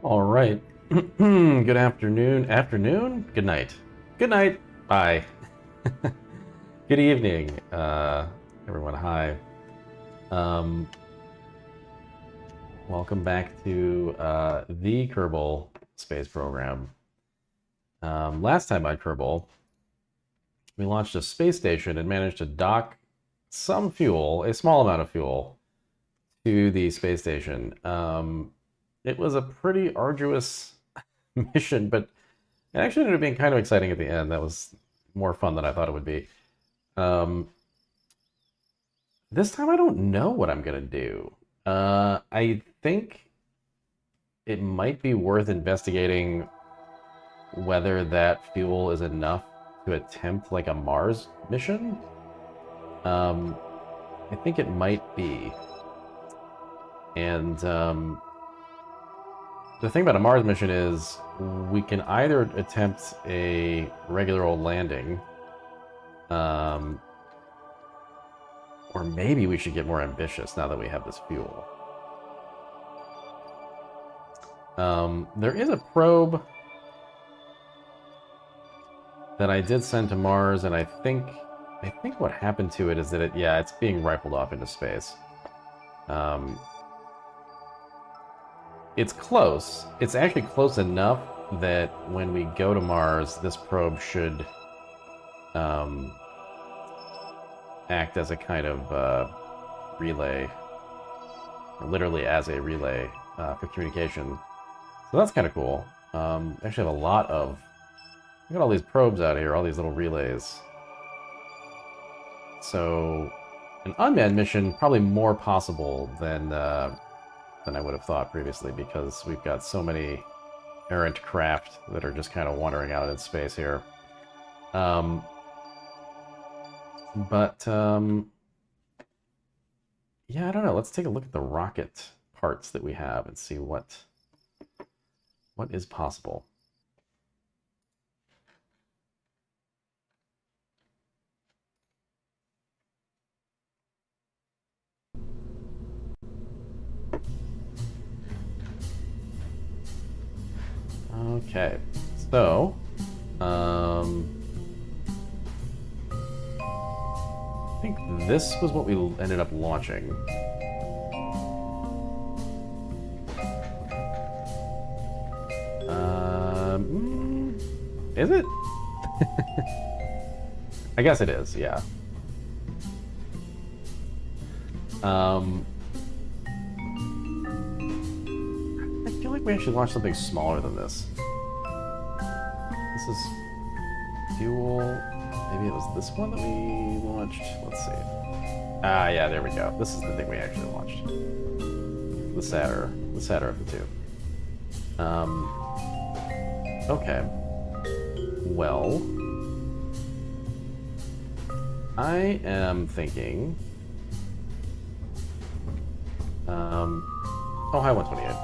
All right. Good afternoon. Afternoon? Good night. Good night. Bye. Good evening, everyone. Hi. Um, Welcome back to the Kerbal space program. Last time on Kerbal, we launched a space station and managed to dock some fuel, a small amount of fuel, to the space station. It was a pretty arduous mission, but it actually ended up being kind of exciting at the end. That was more fun than I thought it would be. Um, this time I don't know what I'm gonna do. I think it might be worth investigating whether that fuel is enough to attempt like a Mars mission. I think it might be. And the thing about a Mars mission is we can either attempt a regular old landing, or maybe we should get more ambitious now that we have this fuel. There is a probe that I did send to Mars, and I think what happened to it is that it's being rifled off into space. It's close. It's actually close enough that when we go to Mars, this probe should act as a kind of relay, or literally as a relay for communication. So that's kind of cool. Actually have a lot of... Look at all these probes out here, all these little relays. So an unmanned mission, probably more possible than I would have thought previously, because we've got so many errant craft that are just kind of wandering out in space here. Yeah, I don't know. Let's take a look at the rocket parts that we have and see what is possible. Okay, so I think this was what we ended up launching. Is it? I guess it is, yeah. I feel like we actually launched something smaller than this. This is fuel. Maybe it was this one that we launched. Let's see. Ah, yeah, there we go. This is the thing we actually launched. The sadder of the two. Okay. Well, I am thinking. Oh, hi, 128.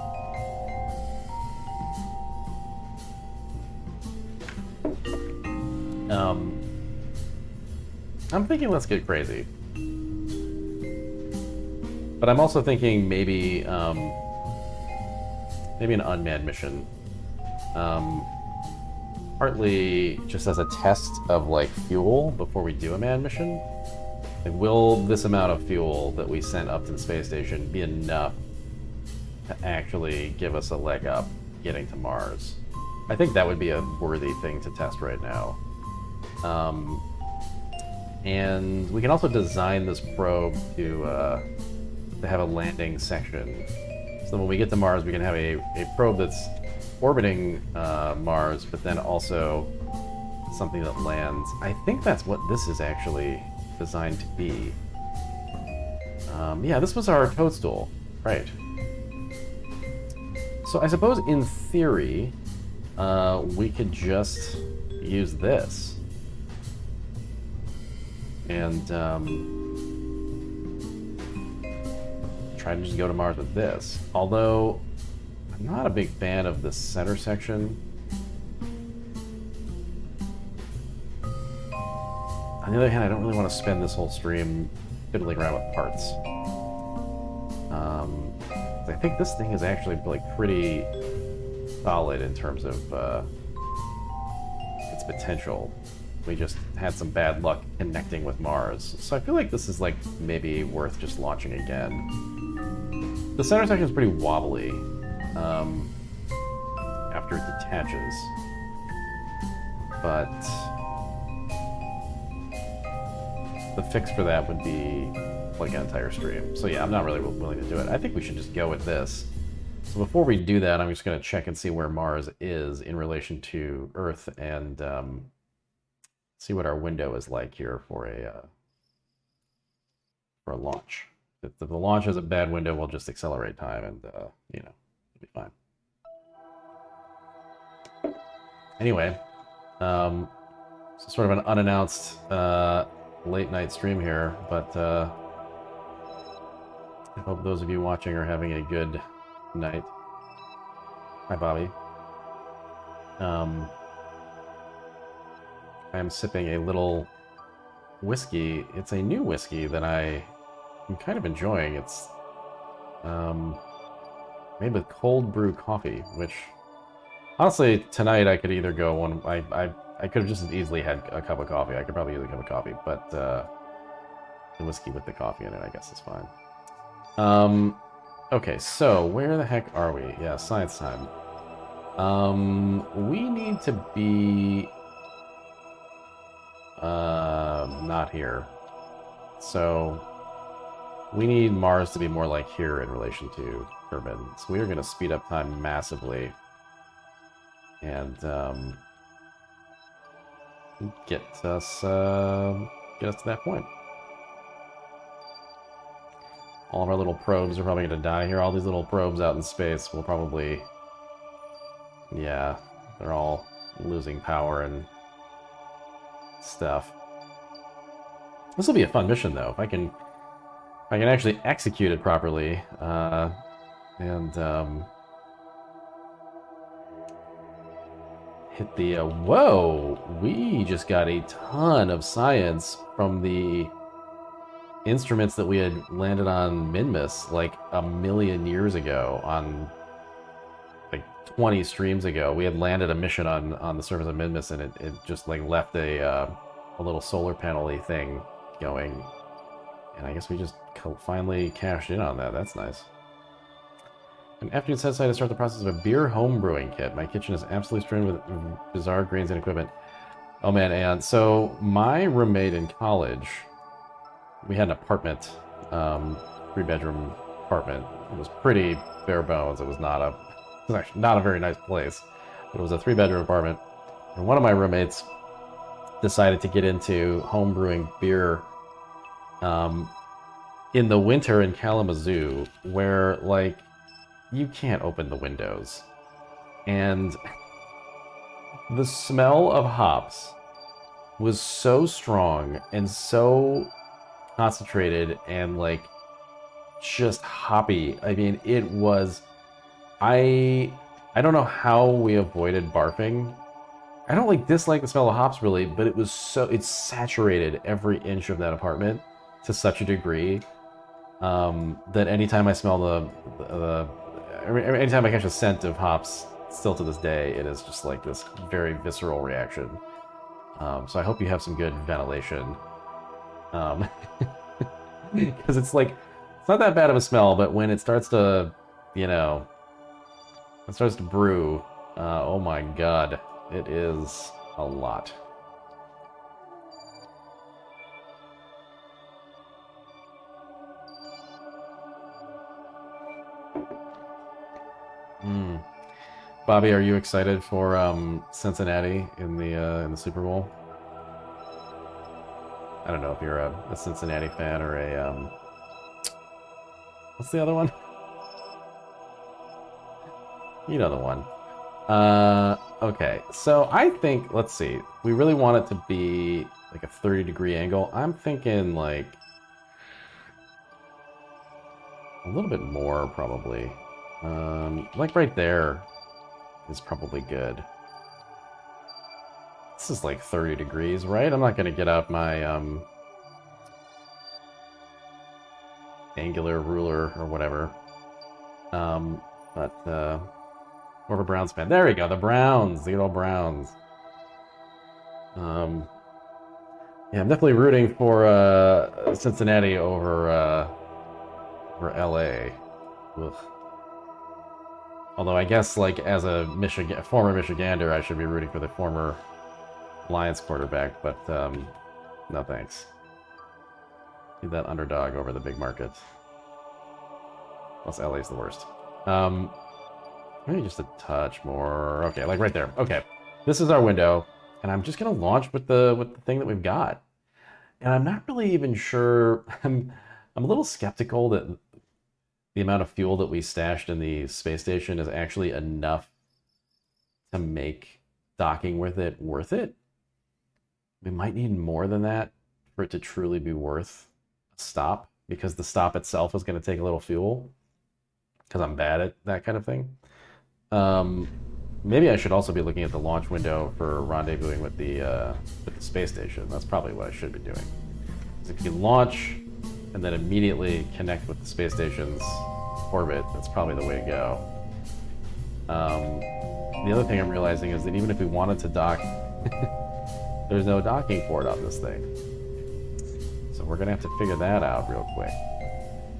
I'm thinking let's get crazy. But I'm also thinking maybe maybe an unmanned mission. Partly just as a test of like fuel before we do a manned mission. Like, will this amount of fuel that we sent up to the space station be enough to actually give us a leg up getting to Mars? I think that would be a worthy thing to test right now. And we can also design this probe to have a landing section. So when we get to Mars, we can have a probe that's orbiting Mars, but then also something that lands. I think that's what this is actually designed to be. Yeah, this was our toadstool, right. So I suppose in theory, we could just use this. And try to just go to Mars with this. Although, I'm not a big fan of the center section. On the other hand, I don't really want to spend this whole stream fiddling around with parts. I think this thing is actually like pretty solid in terms of its potential. We just had some bad luck connecting with Mars. So I feel like this is like maybe worth just launching again. The center section is pretty wobbly after it detaches. But the fix for that would be like an entire stream. So yeah, I'm not really willing to do it. I think we should just go with this. So before we do that, I'm just going to check and see where Mars is in relation to Earth and see what our window is like here for a launch. If the launch has a bad window, we'll just accelerate time and, you know, it'll be fine. Anyway, so sort of an unannounced late night stream here, but I hope those of you watching are having a good night. Hi, Bobby. I am sipping a little whiskey. It's a new whiskey that I am kind of enjoying. It's made with cold brew coffee, which honestly tonight I could either go one. I could have just as easily had a cup of coffee. I could probably use a cup of coffee, but the whiskey with the coffee in it, I guess, is fine. Okay, so where the heck are we? Yeah, science time. We need to be not here. So we need Mars to be more like here in relation to Kerbal. So we are going to speed up time massively and get us to that point. All of our little probes are probably going to die here. All these little probes out in space will probably... Yeah, they're all losing power and stuff. This will be a fun mission, though. If I can actually execute it properly, and hit the... whoa! We just got a ton of science from the instruments that we had landed on Minmus like a million years ago, on like 20 streams ago. We had landed a mission on the surface of Minmus, and it just like left a little solar panel-y thing going, and I guess we just finally cashed in on that. That's nice. An afternoon set aside to start the process of a beer home brewing kit. My kitchen is absolutely strewn with bizarre grains and equipment. Oh man, and so my roommate in college, we had an apartment, 3-bedroom apartment. It was pretty bare bones. It was actually not a very nice place, but it was a 3-bedroom apartment. And one of my roommates decided to get into home brewing beer in the winter in Kalamazoo, where like you can't open the windows, and the smell of hops was so strong and so concentrated and like just hoppy. I mean, it was... I don't know how we avoided barfing. I don't like dislike the smell of hops really, but it was so... it saturated every inch of that apartment to such a degree that anytime I smell anytime I catch a scent of hops, still to this day, it is just like this very visceral reaction. So I hope you have some good ventilation. Because it's like, it's not that bad of a smell, but when it starts to, you know, it starts to brew, oh my god, it is a lot. Bobby, are you excited for Cincinnati in the Super Bowl? I don't know if you're a Cincinnati fan or a what's the other one? You know the one. Okay, so I think, let's see, we really want it to be like a 30-degree angle. I'm thinking like a little bit more, probably. Like right there is probably good. This is like 30 degrees, right? I'm not going to get out my angular ruler or whatever. But More of a Browns fan. There we go, the Browns, the good old Browns. Yeah, I'm definitely rooting for Cincinnati over LA. Ugh. Although I guess, like, as a former Michigander, I should be rooting for the former Lions quarterback, but no thanks. Need that underdog over the big market. Plus, LA's the worst. Maybe just a touch more. Okay, like right there. Okay, this is our window, and I'm just gonna launch with the thing that we've got. And I'm not really even sure. I'm a little skeptical that the amount of fuel that we stashed in the space station is actually enough to make docking with it worth it. We might need more than that for it to truly be worth a stop, because the stop itself is going to take a little fuel, because I'm bad at that kind of thing. Maybe I should also be looking at the launch window for rendezvousing with the space station. That's probably what I should be doing. If you launch and then immediately connect with the space station's orbit, that's probably the way to go. The other thing I'm realizing is that even if we wanted to dock, there's no docking port on this thing. So we're gonna have to figure that out real quick.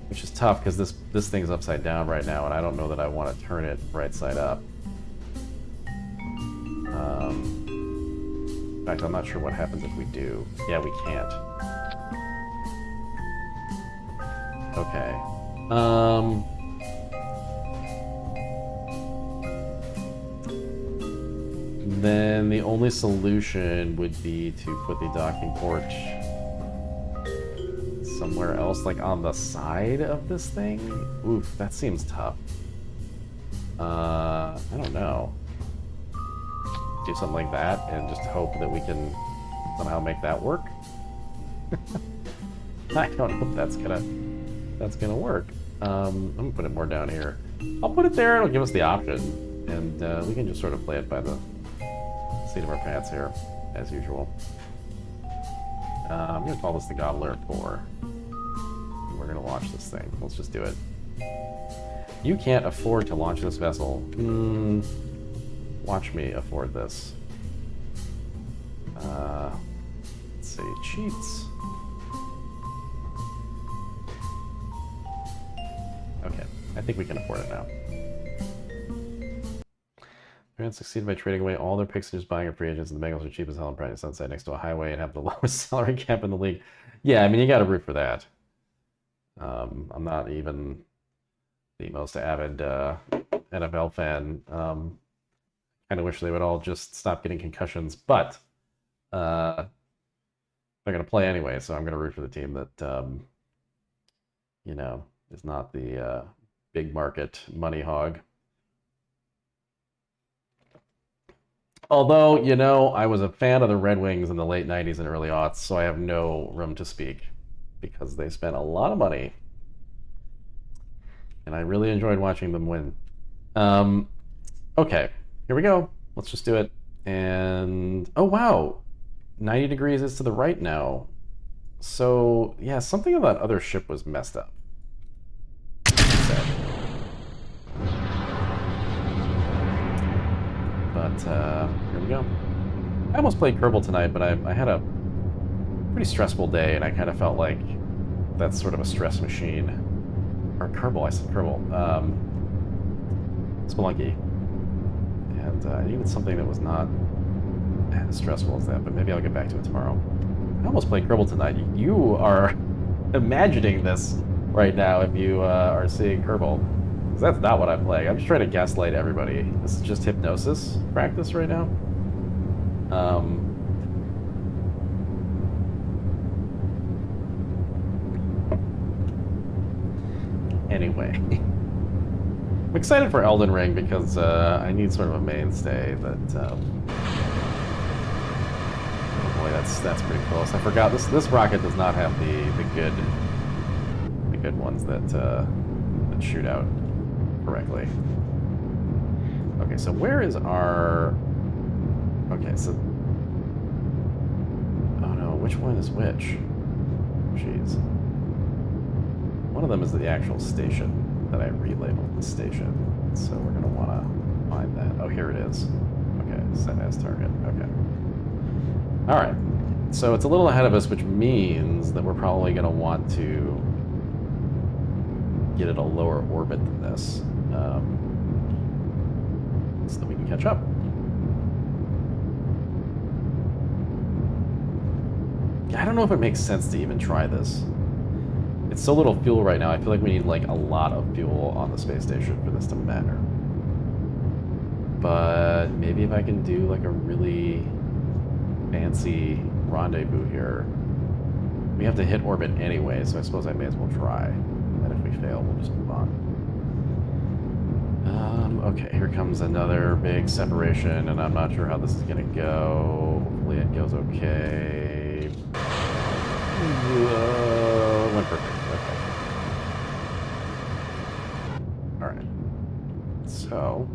Which is tough, because this thing's upside down right now, and I don't know that I want to turn it right side up. In fact, I'm not sure what happens if we do. Yeah, we can't. Okay. Then the only solution would be to put the docking port somewhere else, like on the side of this thing? Oof, that seems tough. I don't know. Do something like that and just hope that we can somehow make that work? I don't know if that's gonna work. I'm gonna put it more down here. I'll put it there, it'll give us the option, and we can just sort of play it by the seat of our pants here, as usual. I'm gonna call this the Gobbler 4. We're gonna launch this thing. Let's just do it. You can't afford to launch this vessel. Watch me afford this. Let's see, cheats. Okay, I think we can afford it now. Fans succeeded by trading away all their picks and just buying up free agents, and the Bengals are cheap as hell and private sunset next to a highway and have the lowest salary cap in the league. Yeah, I mean, you got to root for that. I'm not even the most avid NFL fan. Kind of wish they would all just stop getting concussions, but they're going to play anyway, so I'm going to root for the team that, you know, is not the big market money hog. Although, you know, I was a fan of the Red Wings in the late 90s and early aughts, so I have no room to speak, because they spent a lot of money. And I really enjoyed watching them win. Okay, here we go. Let's just do it. And, oh wow, 90 degrees is to the right now. So, yeah, something of that other ship was messed up. But here we go. I almost played Kerbal tonight, but I had a pretty stressful day, and I kind of felt like that's sort of a stress machine. Or Kerbal, I said Kerbal. Spelunky. And I needed something that was not as stressful as that, but maybe I'll get back to it tomorrow. I almost played Kerbal tonight. You are imagining this right now if you are seeing Kerbal. Because that's not what I'm playing. I'm just trying to gaslight everybody. This is just hypnosis practice right now. Boy. I'm excited for Elden Ring because I need sort of a mainstay that. Oh boy, that's pretty close. I forgot this rocket does not have the good ones that shoot out correctly. Okay, so where is our? Okay, so. Oh no, which one is which? Jeez. One of them is the actual station that I relabeled the station. So we're gonna wanna find that. Oh, here it is. Okay, set as target. Okay. All right. So it's a little ahead of us, which means that we're probably going to want to get it a lower orbit than this, so that we can catch up. I don't know if it makes sense to even try this. It's so little fuel right now, I feel like we need like a lot of fuel on the space station for this to matter. But maybe if I can do like a really fancy rendezvous here. We have to hit orbit anyway, so I suppose I may as well try. And if we fail, we'll just move on. Okay, here comes another big separation, and I'm not sure how this is gonna go. Hopefully it goes okay. It went perfect. Okay. Alright. So...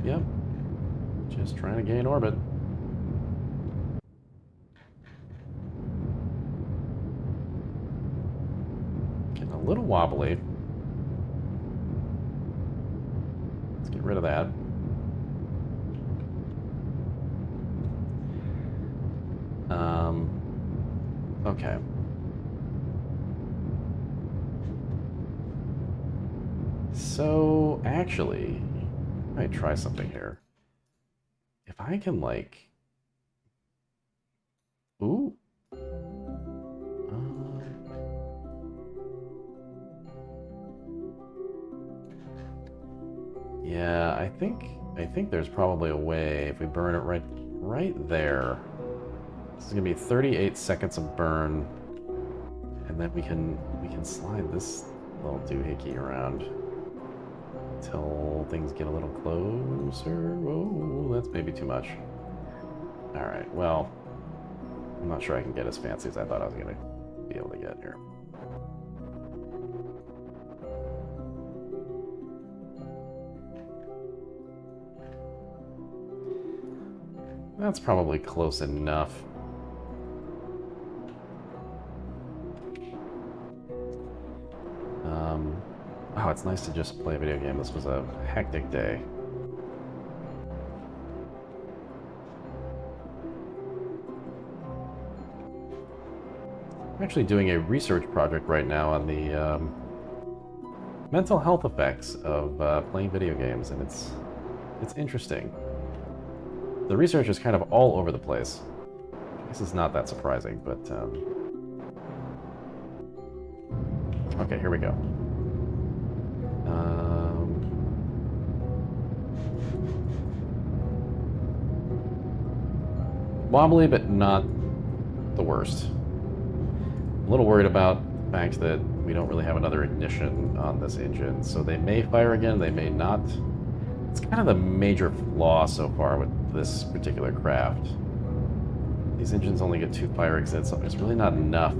yep. Just trying to gain orbit. Getting a little wobbly. Let's get rid of that. Okay. So, actually, I might try something here. If I can, like... Ooh. Yeah, I think there's probably a way if we burn it right there. This is gonna be 38 seconds of burn, and then we can slide this little doohickey around until things get a little closer. Whoa, that's maybe too much. All right, well, I'm not sure I can get as fancy as I thought I was gonna be able to get here. That's probably close enough. Oh, it's nice to just play a video game. This was a hectic day. I'm actually doing a research project right now on the mental health effects of playing video games, and it's interesting. The research is kind of all over the place. This is not that surprising, but... Okay, here we go. Wobbly, but not the worst. A little worried about the fact that we don't really have another ignition on this engine, so they may fire again, they may not. It's kind of the major flaw so far with this particular craft. These engines only get 2 fire exits, so it's really not enough.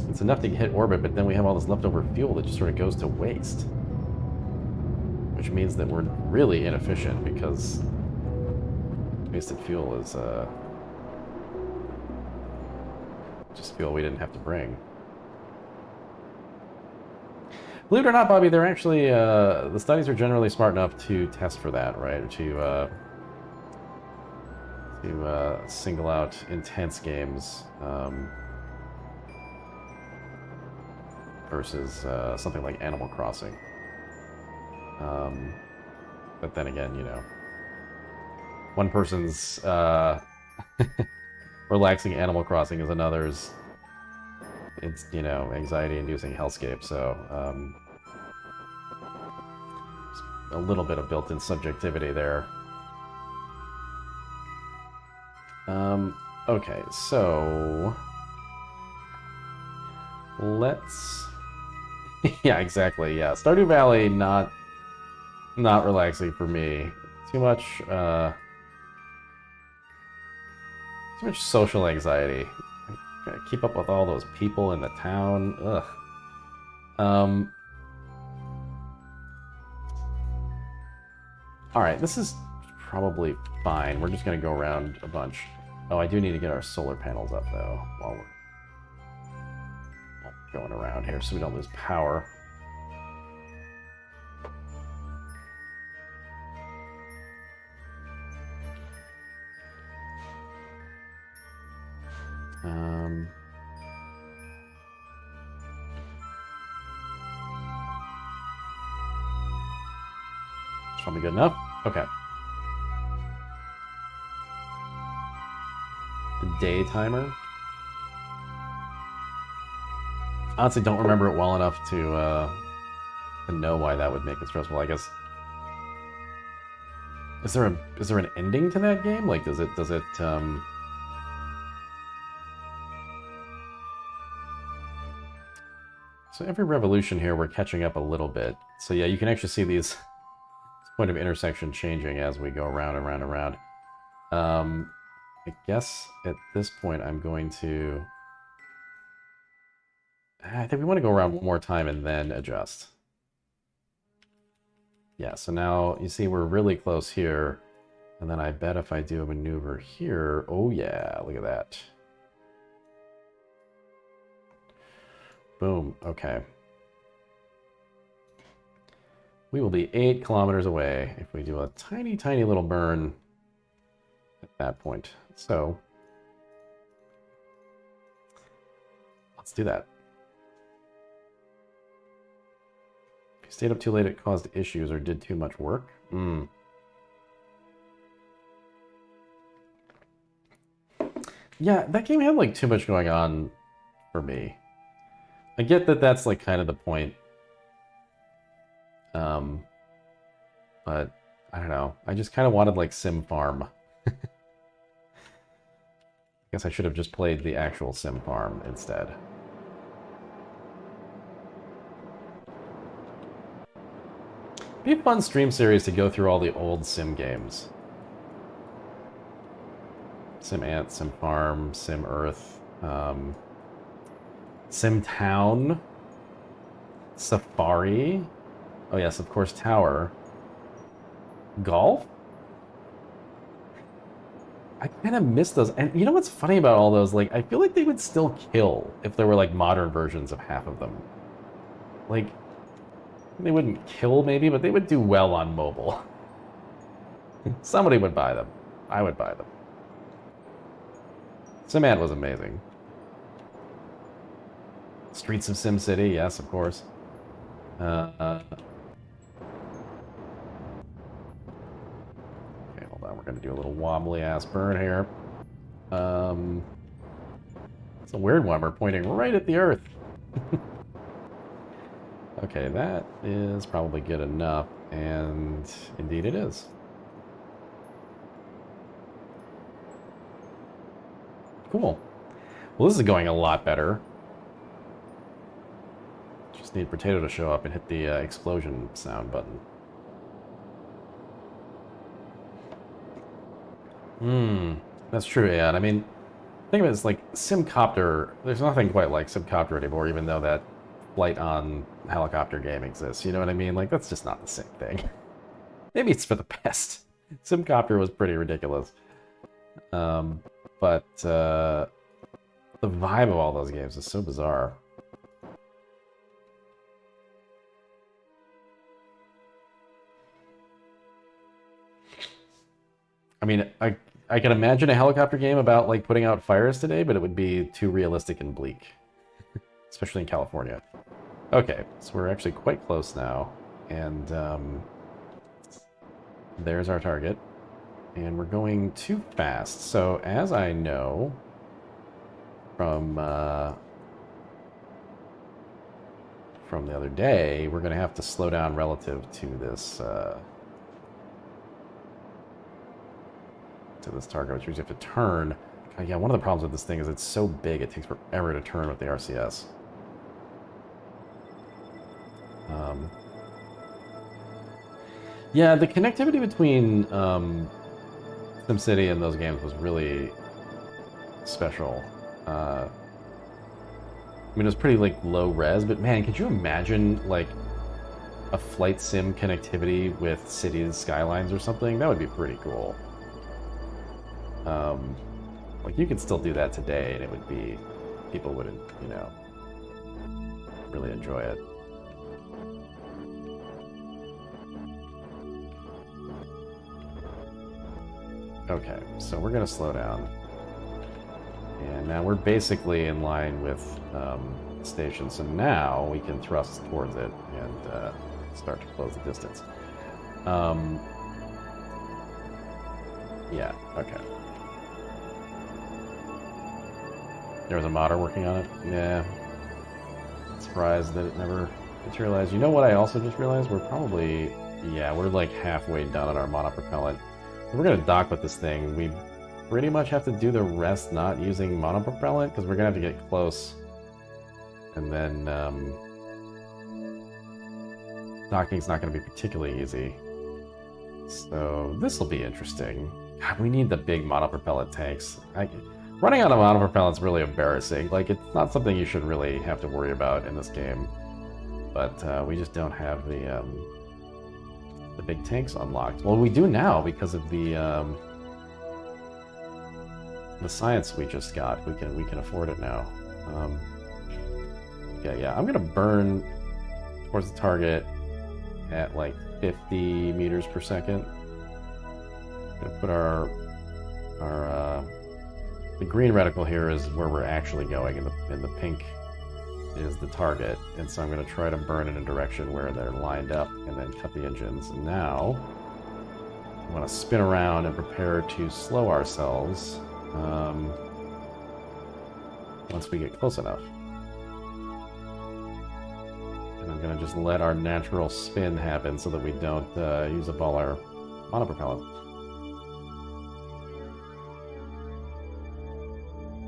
It's enough to hit orbit, but then we have all this leftover fuel that just sort of goes to waste. Which means that we're really inefficient because wasted fuel is just fuel we didn't have to bring. Believe it or not, Bobby, they're actually, the studies are generally smart enough to test for that, right? To single out intense games versus something like Animal Crossing. But then again, you know, one person's relaxing Animal Crossing is another's, it's, you know, anxiety-inducing hellscape, so a little bit of built-in subjectivity there. Okay, so let's... yeah, exactly, yeah. Stardew Valley, not relaxing for me. Too much social anxiety. I gotta keep up with all those people in the town. Ugh. Alright, this is probably fine. We're just going to go around a bunch. Oh, I do need to get our solar panels up, though, while we're going around here so we don't lose power. It's probably good enough. Okay. The day timer. Honestly, don't remember it well enough to know why that would make it stressful. I guess. Is there an ending to that game? Like, does it So every revolution here, we're catching up a little bit. So yeah, you can actually see these point of intersection changing as we go around and around and around. I guess at this point I'm going to... I think we want to go around one more time and then adjust. Yeah, so now you see we're really close here. And then I bet if I do a maneuver here... Oh yeah, look at that. Boom, okay. We will be 8 kilometers away if we do a tiny, tiny little burn at that point. So, let's do that. If you stayed up too late, it caused issues or did too much work. Yeah, that game had like too much going on for me. I get that that's like kind of the point. But I don't know. I just kind of wanted like Sim Farm. I guess I should have just played the actual Sim Farm instead. Be a fun stream series to go through all the old Sim games. Sim Ant, Sim Farm, Sim Earth, Sim Town, Safari. Oh yes, of course, Tower. Golf? I kind of miss those. And you know what's funny about all those? Like, I feel like they would still kill if there were, like, modern versions of half of them. Like, they wouldn't kill, maybe, but they would do well on mobile. Somebody would buy them. I would buy them. SimAnt was amazing. Streets of SimCity, yes, of course. Okay, hold on. We're going to do a little wobbly-ass burn here. It's a weird one. We're pointing right at the Earth. Okay, that is probably good enough, and indeed it is. Cool. Well, this is going a lot better. Just need Potato to show up and hit the explosion sound button. That's true, yeah. And I mean, think of it as like Simcopter. There's nothing quite like Simcopter anymore, even though that flight on helicopter game exists. You know what I mean? Like, that's just not the same thing. Maybe it's for the best. Simcopter was pretty ridiculous. But the vibe of all those games is so bizarre. I mean, I can imagine a helicopter game about like putting out fires today, but it would be too realistic and bleak, especially in California. Okay, so we're actually quite close now, and there's our target. And we're going too fast. So as I know from the other day, we're going to have to slow down relative to this target, which means you have to turn. Yeah, one of the problems with this thing is it's so big, it takes forever to turn with the RCS. Yeah, the connectivity between SimCity and those games was really special. I mean, it was pretty like low res, but man, could you imagine like a flight sim connectivity with cities skylines or something, that would be pretty cool. Like you could still do that today, and it would be people wouldn't, you know, really enjoy it. Okay, so we're gonna slow down. And now we're basically in line with the station, so now we can thrust towards it and start to close the distance. Yeah, okay. There was a modder working on it? Yeah. Surprised that it never materialized. You know what I also just realized? We're probably... Yeah, we're like halfway done on our monopropellant. We're gonna dock with this thing. We pretty much have to do the rest not using monopropellant, because we're gonna have to get close. And then, docking's not gonna be particularly easy. So, this'll be interesting. God, we need the big monopropellant tanks. Running out of monopropellant is really embarrassing. Like, it's not something you should really have to worry about in this game. But, we just don't have the big tanks unlocked. Well, we do now because of the science we just got. We can afford it now. Yeah. I'm gonna burn towards the target at like 50 meters per second. I'm gonna put our the green reticle here is where we're actually going, and the pink is the target. And so I'm gonna try to burn in a direction where they're lined up, and then cut the engines. And now I want to spin around and prepare to slow ourselves. Once we get close enough. And I'm going to just let our natural spin happen so that we don't use up all our monopropellant.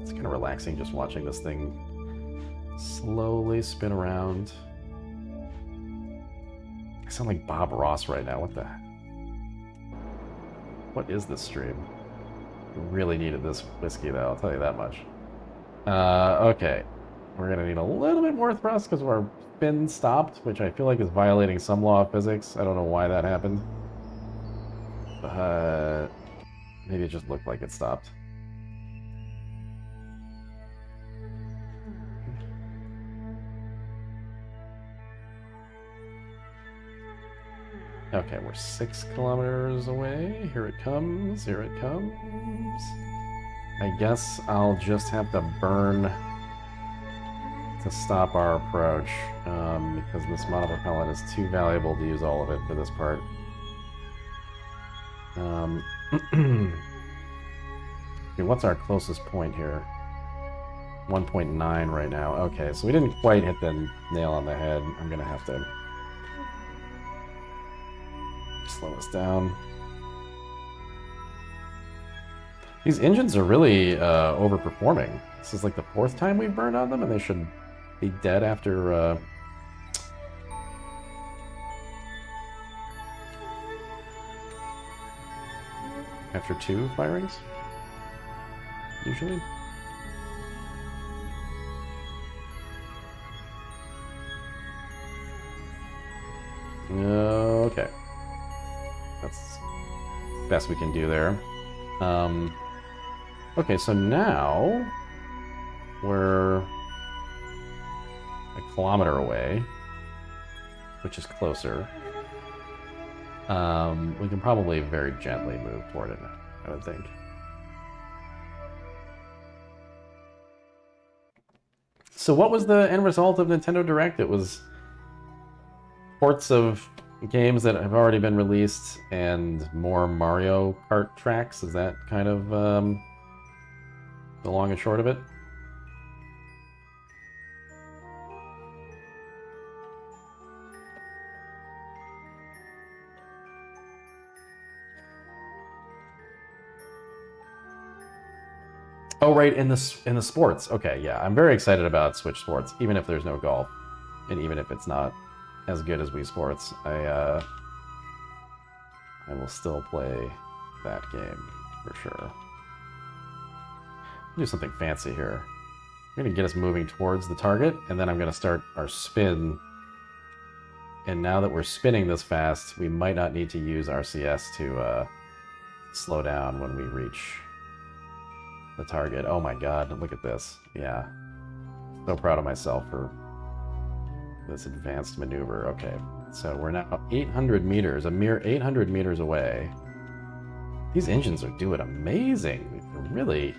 It's kind of relaxing just watching this thing slowly spin around. I sound like Bob Ross right now. What is this stream? Really needed this whiskey, though, I'll tell you that much. Okay. We're gonna need a little bit more thrust because our spin stopped, which I feel like is violating some law of physics. I don't know why that happened. Maybe it just looked like it stopped. Okay, we're 6 kilometers away. Here it comes. Here it comes. I guess I'll just have to burn to stop our approach, because this monopropellant is too valuable to use all of it for this part. Okay, what's our closest point here? 1.9 right now. Okay, so we didn't quite hit the nail on the head. I'm gonna have to slow us down. These engines are really overperforming. This is like the 4th time we've burned on them, and they should be dead after after 2 firings, usually. Okay. That's the best we can do there. Okay, so now we're a kilometer away, which is closer. We can probably very gently move toward it, I would think. So what was the end result of Nintendo Direct? It was ports of games that have already been released and more Mario Kart tracks. Is that kind of the long and short of it? Oh, right, in the sports. Okay, yeah, I'm very excited about Switch Sports, even if there's no golf, and even if it's not as good as Wii Sports. I will still play that game for sure. Do something fancy here. I'm gonna get us moving towards the target, and then I'm gonna start our spin And now that we're spinning this fast, we might not need to use RCS to slow down when we reach the target. Oh my god, look at this. Yeah. So proud of myself for this advanced maneuver. Okay, so we're now 800 meters, a mere 800 meters away. These engines are doing amazing. They're really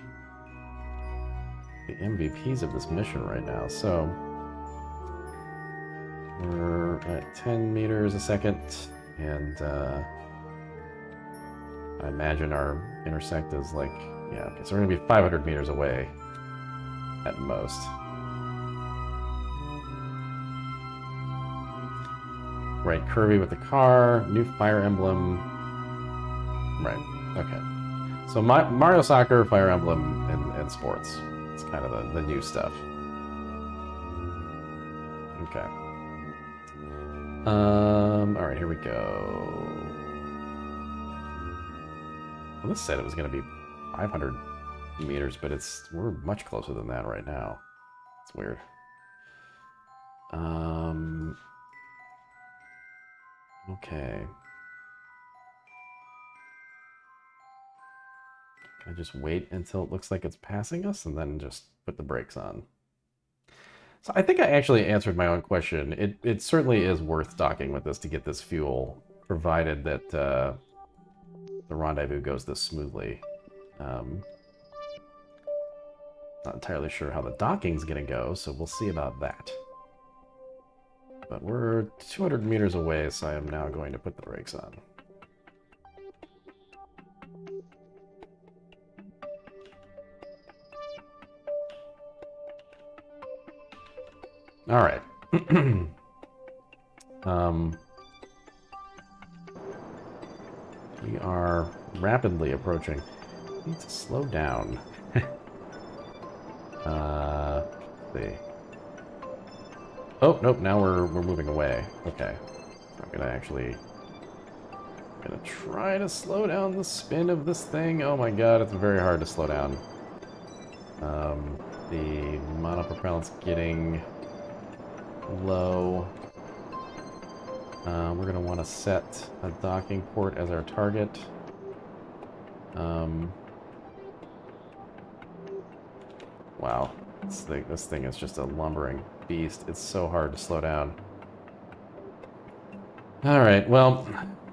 the MVPs of this mission right now. So we're at 10 meters a second, and I imagine our intersect is like, yeah, okay, so we're gonna be 500 meters away at most. Right, Kirby with the car, new Fire Emblem. Right, okay. So Mario Soccer, Fire Emblem, and sports. It's kind of the new stuff. Okay. Alright, here we go. Well, this said it was going to be 500 meters, but we're much closer than that right now. It's weird. Okay. Can I just wait until it looks like it's passing us and then just put the brakes on? So I think I actually answered my own question. It certainly is worth docking with this to get this fuel, provided that the rendezvous goes this smoothly. Not entirely sure how the docking's gonna go, so we'll see about that. But we're 200 meters away, so I am now going to put the brakes on. All right. We are rapidly approaching. I need to slow down. Let's see. Oh, nope, now we're moving away. Okay. I'm gonna try to slow down the spin of this thing. Oh my god, it's very hard to slow down. The monopropellant's getting low. We're gonna want to set a docking port as our target. Wow, this thing is just a lumbering beast. It's so hard to slow down. Alright, well,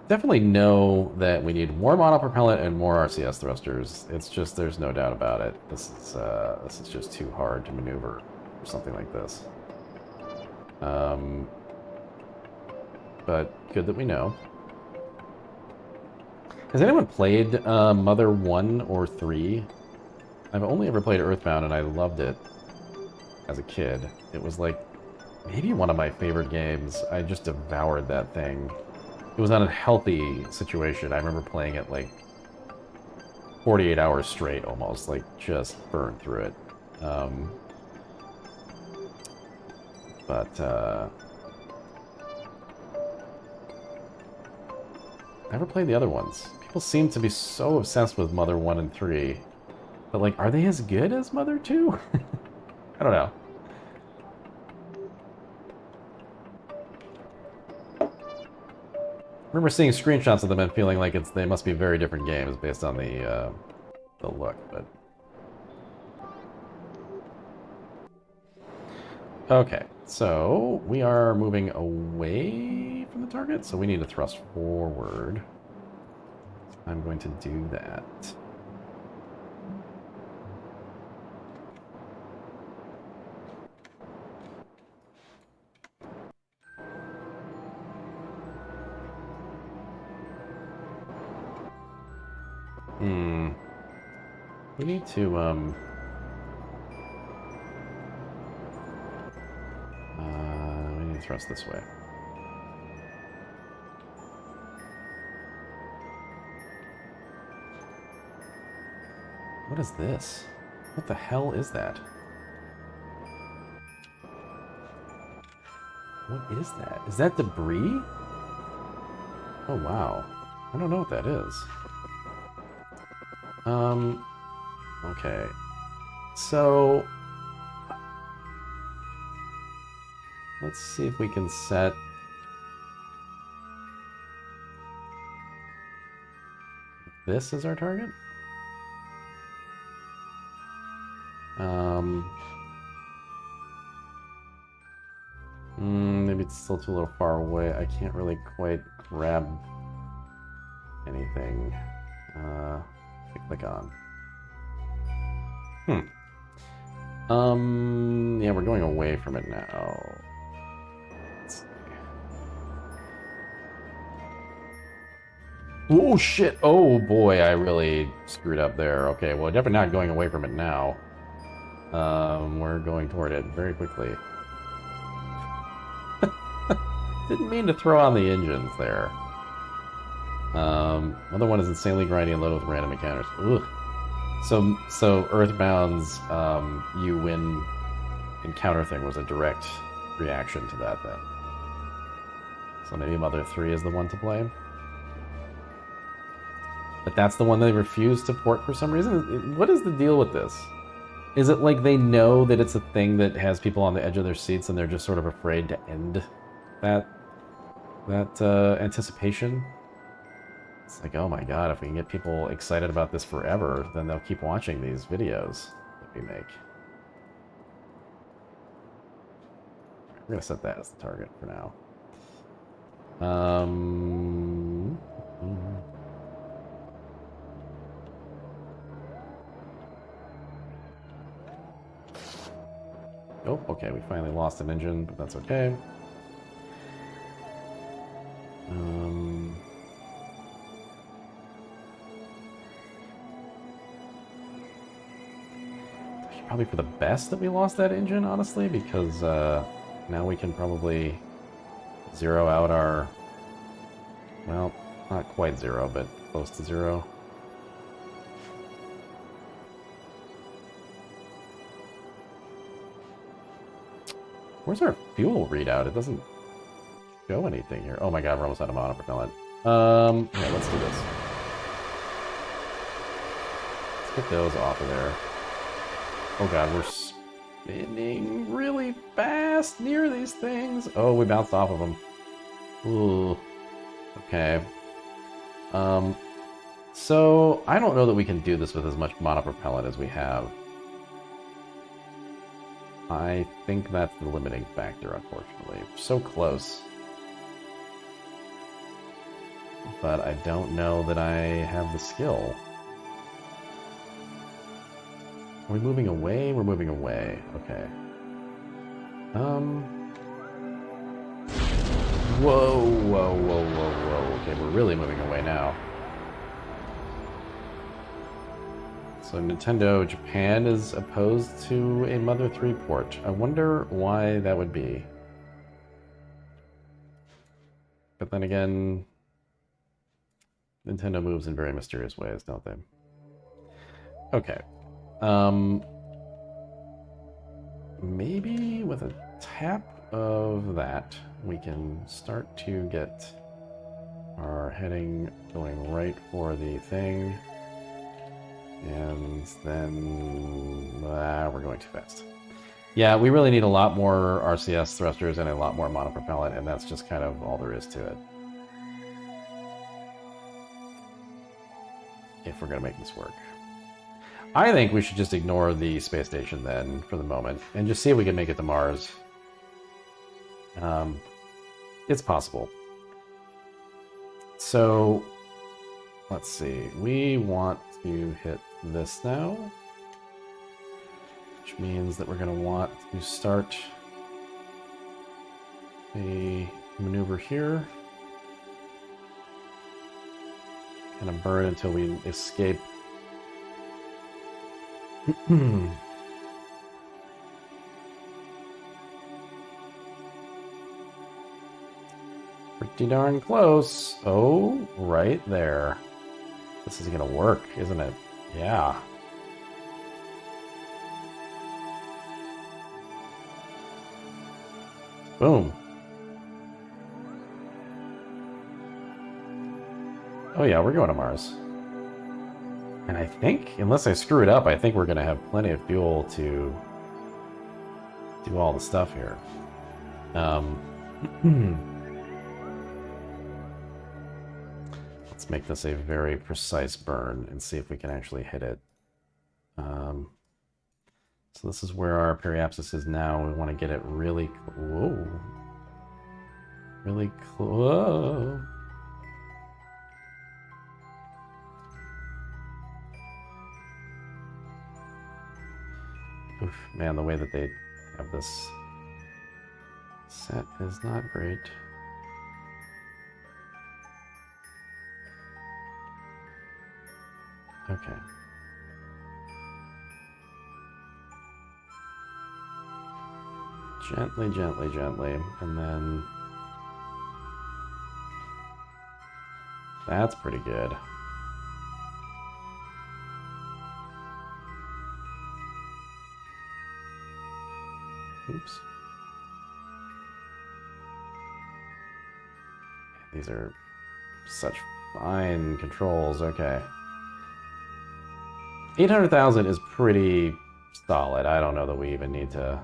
definitely know that we need more monopropellant and more RCS thrusters. It's just, there's no doubt about it. This is just too hard to maneuver for something like this. But good that we know. Has anyone played Mother 1 or 3? I've only ever played Earthbound, and I loved it as a kid. It was like maybe one of my favorite games. I just devoured that thing. It was not a healthy situation. I remember playing it like 48 hours straight almost, like just burned through it. Never played the other ones. People seem to be so obsessed with Mother 1 and 3. But, like, are they as good as Mother 2? I don't know. I remember seeing screenshots of them and feeling like they must be very different games based on the look, but... Okay, so we are moving away from the target, so we need to thrust forward. I'm going to do that. We need to, we need to thrust this way. What is this? What the hell is that? What is that? Is that debris? Oh, wow. I don't know what that is. Okay. So... let's see if we can set this as our target. Maybe it's still too little far away. I can't really quite grab anything. Click on. Yeah, we're going away from it now. Let's see. Oh shit! Oh boy, I really screwed up there. Okay, well, definitely not going away from it now. We're going toward it very quickly. Didn't mean to throw on the engines there. Another one is insanely grindy and loaded with random encounters. Ugh. So Earthbound's you win encounter thing was a direct reaction to that then. So maybe Mother 3 is the one to play. But that's the one they refuse to port for some reason? What is the deal with this? Is it like they know that it's a thing that has people on the edge of their seats and they're just sort of afraid to end that anticipation? It's like, oh my god, if we can get people excited about this forever, then they'll keep watching these videos that we make. We're gonna set that as the target for now. Oh, okay, we finally lost an engine, but that's okay. Probably for the best that we lost that engine, honestly, because now we can probably zero out our, well, not quite zero, but close to zero. Where's our fuel readout? It doesn't show anything here. Oh my god, we're almost out of monopropellant. Yeah, let's do this. Let's get those off of there. Oh god, we're spinning really fast near these things. Oh, we bounced off of them. Ooh. Okay. So, I don't know that we can do this with as much monopropellant as we have. I think that's the limiting factor, unfortunately. So close. But I don't know that I have the skill. Are we moving away? We're moving away. Okay. Whoa, whoa, whoa, whoa, whoa. Okay, we're really moving away now. So Nintendo Japan is opposed to a Mother 3 port. I wonder why that would be. But then again, Nintendo moves in very mysterious ways, don't they? Okay. Maybe with a tap of that, we can start to get our heading going right for the thing. And then we're going too fast. Yeah, we really need a lot more RCS thrusters and a lot more monopropellant, and that's just kind of all there is to it. If we're going to make this work. I think we should just ignore the space station then, for the moment, and just see if we can make it to Mars. It's possible. So, let's see. We want to hit this now, which means that we're going to want to start a maneuver here. Kind of burn until we escape. Pretty darn close. Oh, right there. This is gonna work, isn't it? Yeah. Boom. Oh yeah, we're going to Mars. And I think, unless I screw it up, I think we're going to have plenty of fuel to do all the stuff here. Let's Let's make this a very precise burn and see if we can actually hit it. So this is where our periapsis is now. We want to get it really... Whoa. Really close. Oof, man, the way that they have this set is not great. Okay. Gently, gently, gently, and then... That's pretty good. Oops. These are such fine controls. Okay. 800,000 is pretty solid. I don't know that we even need to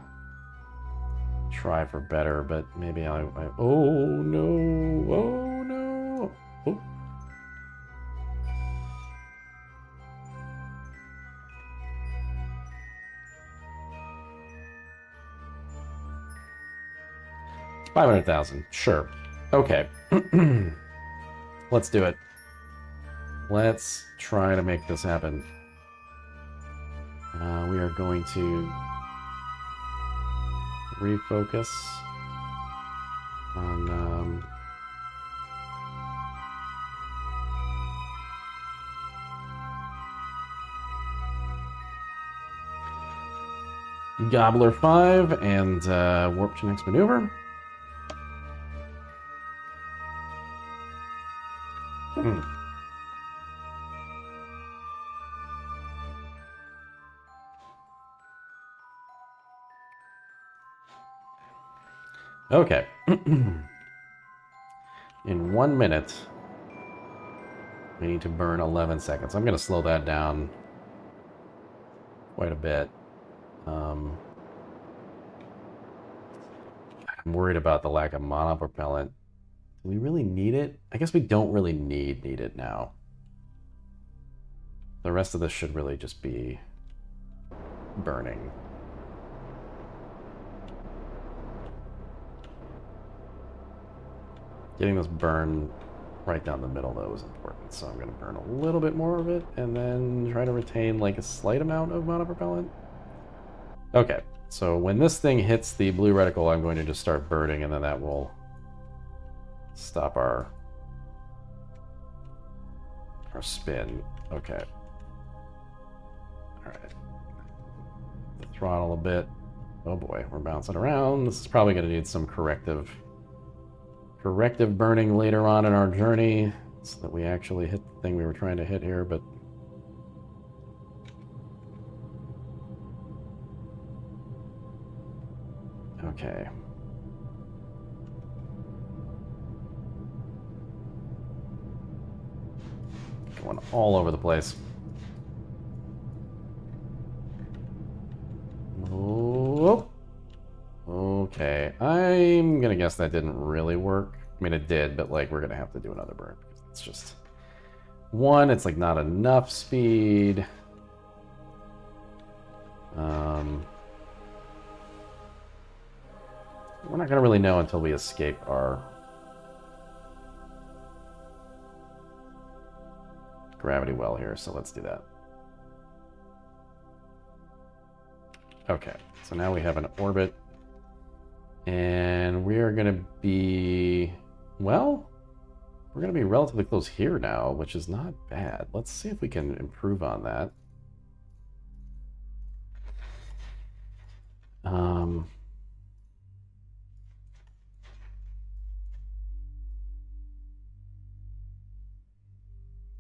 try for better, but maybe I oh no. Oh no. Oh. $500,000. Sure. Okay. Let's do it. Let's try to make this happen. We are going to refocus on Gobbler 5 and warp to next maneuver. Okay. In 1 minute, we need to burn 11 seconds. I'm going to slow that down quite a bit. I'm worried about the lack of monopropellant. Do we really need it? I guess we don't really need it now. The rest of this should really just be burning. Getting this burn right down the middle, though, is important. So I'm going to burn a little bit more of it and then try to retain like a slight amount of monopropellant. Okay, so when this thing hits the blue reticle, I'm going to just start burning, and then that will stop our spin. Okay. All right. The throttle a bit. Oh boy, we're bouncing around. This is probably going to need some corrective burning later on in our journey so that we actually hit the thing we were trying to hit here, but okay. Going all over the place. Oh. Okay, I'm gonna guess that didn't really work. I mean, it did, but like we're gonna have to do another burn because it's just one. It's like not enough speed. We're not gonna really know until we escape our gravity well here. So let's do that. Okay, so now we have an orbit. And we are going to be, well, we're going to be relatively close here now, which is not bad. Let's see if we can improve on that.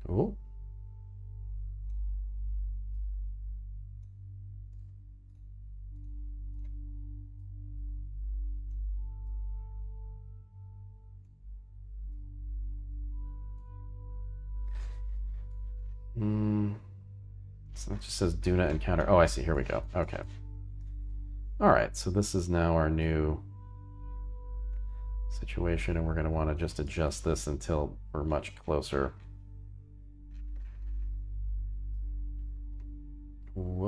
Oh. So it just says do not encounter. Oh, I see. Here we go. Okay. All right. So this is now our new situation, and we're going to want to just adjust this until we're much closer.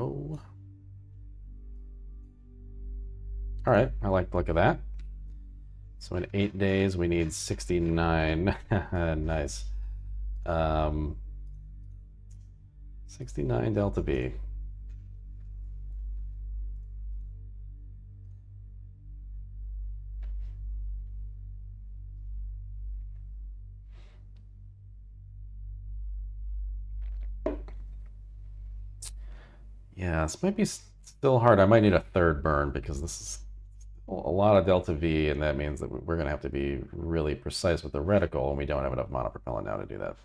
go. All right, I like the look of that. So in 8 days, we need 69. Nice. 69 delta V. Yeah, this might be still hard. I might need a third burn because this is a lot of delta V, and that means that we're going to have to be really precise with the reticle, and we don't have enough monopropellant now to do that.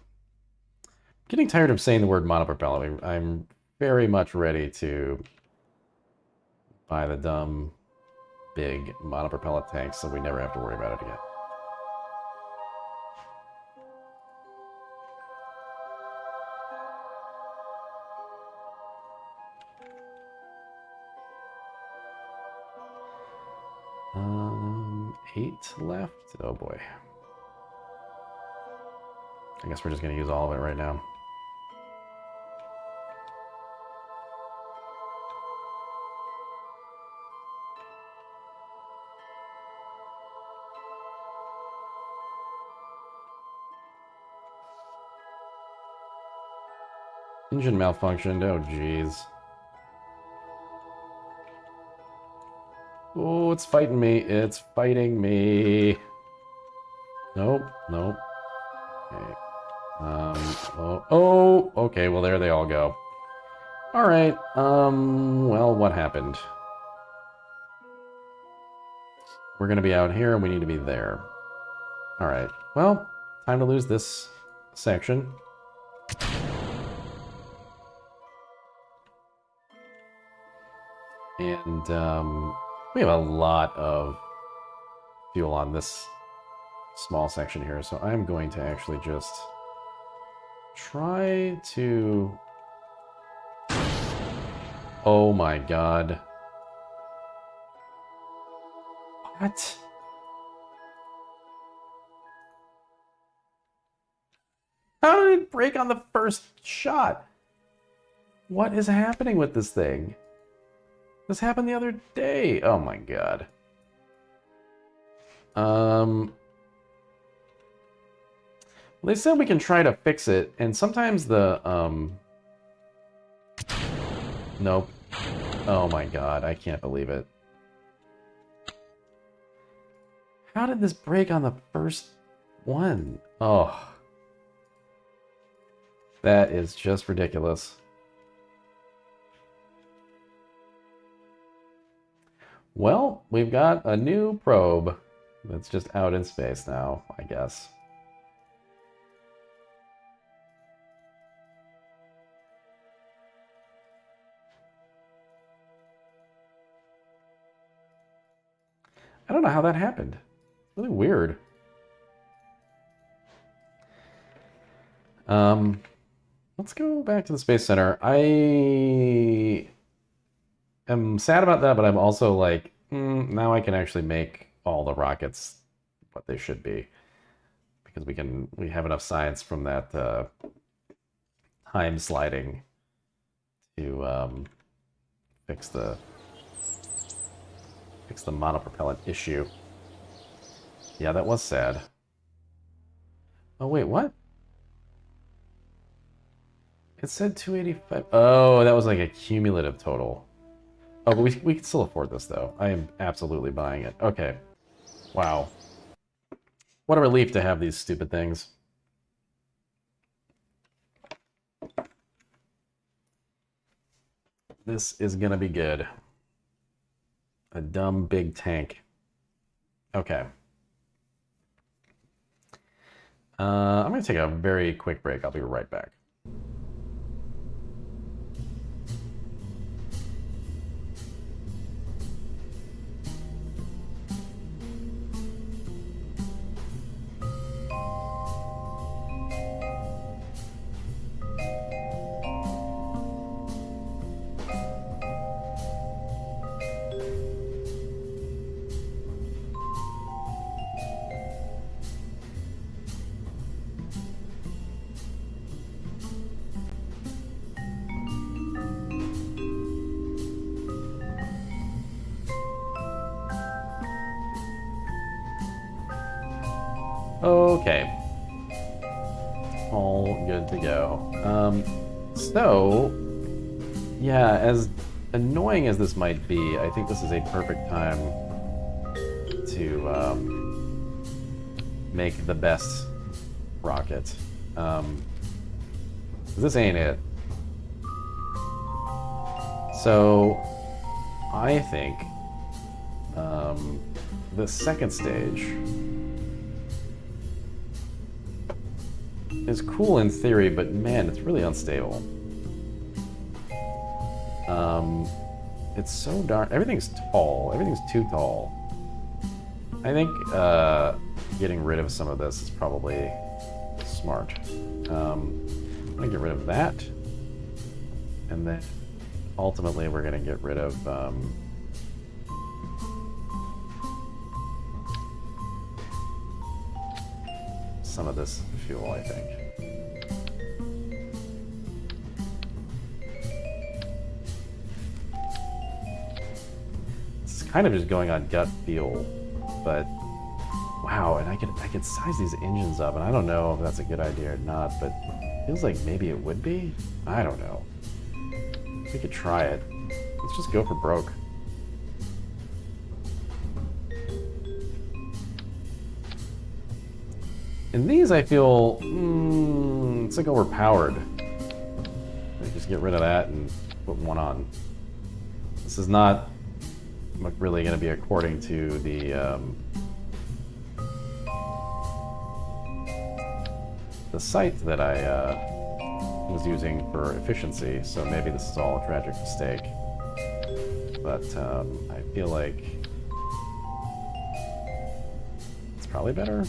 I'm getting tired of saying the word monopropellant. I'm very much ready to buy the dumb, big monopropellant tanks so we never have to worry about it again. Eight left? Oh boy. I guess we're just going to use all of it right now. Engine malfunctioned. Oh, jeez. Oh, it's fighting me. It's fighting me. Nope. Nope. Okay. Okay. Well, there they all go. All right. Well, what happened? We're going to be out here, and we need to be there. All right. Well, time to lose this section. And we have a lot of fuel on this small section here, so I'm going to actually just try to... Oh my god. What? How did it break on the first shot? What is happening with this thing? This happened the other day. Oh my god. Well, they said we can try to fix it, and sometimes the, Nope. Oh my god, I can't believe it. How did this break on the first one? Oh. That is just ridiculous. Well, we've got a new probe that's just out in space now, I guess. I don't know how that happened. It's really weird. Let's go back to the Space Center. I am sad about that, but I'm also like, now I can actually make all the rockets what they should be. Because we have enough science from that time sliding to fix the monopropellant issue. Yeah, that was sad. Oh wait, what? It said 285. Oh, that was like a cumulative total. Oh, but we can still afford this though. I am absolutely buying it. Okay. Wow. What a relief to have these stupid things. This is gonna be good. A dumb big tank. Okay. I'm gonna take a very quick break. I'll be right back. Okay. All good to go. So, yeah, as annoying as this might be, I think this is a perfect time to make the best rocket. This ain't it. So, I think the second stage is cool in theory, but man, it's really unstable. It's so darn... Everything's tall. Everything's too tall. I think getting rid of some of this is probably smart. I'm going to get rid of that. And then ultimately we're going to get rid of... some of this fuel, I think. It's kind of just going on gut feel, but wow, and I could size these engines up, and I don't know if that's a good idea or not, but it feels like maybe it would be. I don't know. We could try it. Let's just go for broke. In these, I feel it's like overpowered. Just get rid of that and put one on. This is not really going to be according to the site that I was using for efficiency. So maybe this is all a tragic mistake. But I feel like it's probably better.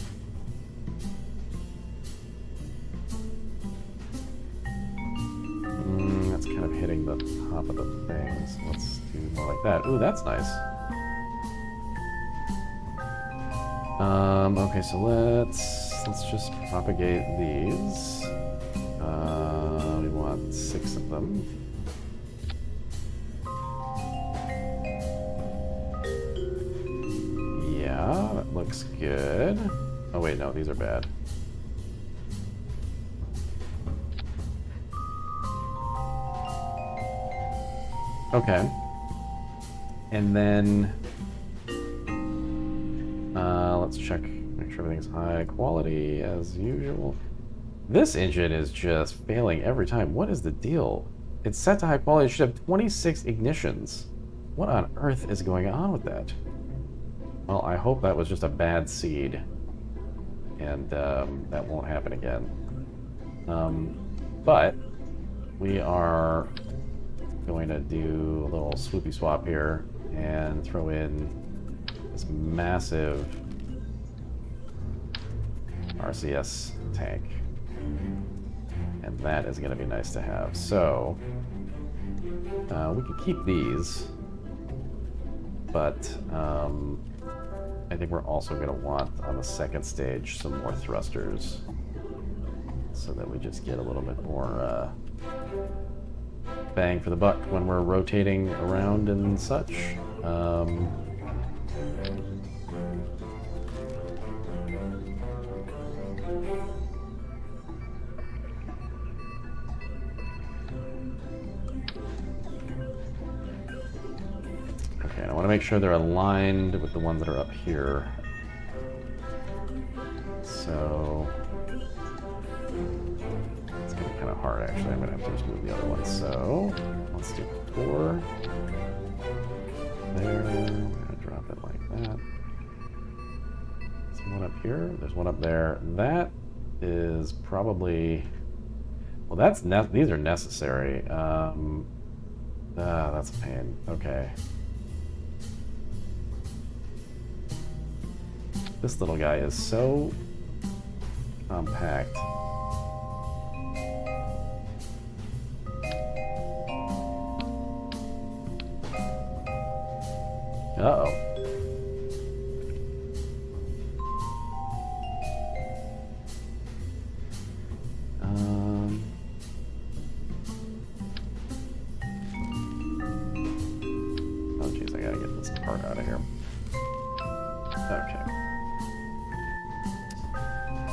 That's kind of hitting the top of the thing, so let's do more like that. Ooh, that's nice. Okay, so let's just propagate these. We want 6 of them. Yeah, that looks good. Oh wait, no, these are bad. Okay. And then let's check, make sure everything's high quality as usual. This engine is just failing every time. What is the deal? It's set to high quality. It should have 26 ignitions. What on earth is going on with that? Well, I hope that was just a bad seed. And that won't happen again. But we are going to do a little swoopy swap here and throw in this massive RCS tank. And that is going to be nice to have. So we could keep these, but I think we're also going to want on the second stage some more thrusters so that we just get a little bit more bang for the buck when we're rotating around and such. Okay, and I want to make sure they're aligned with the ones that are up here. So it's going to be kind of hard, actually. I'm going to have to just move the other one. So let's do 4. There. I'm going to drop it like that. There's one up here. There's one up there. That is probably... Well, these are necessary. That's a pain. Okay. This little guy is so compact. Uh-oh. Oh, jeez, I gotta get this part out of here. Okay.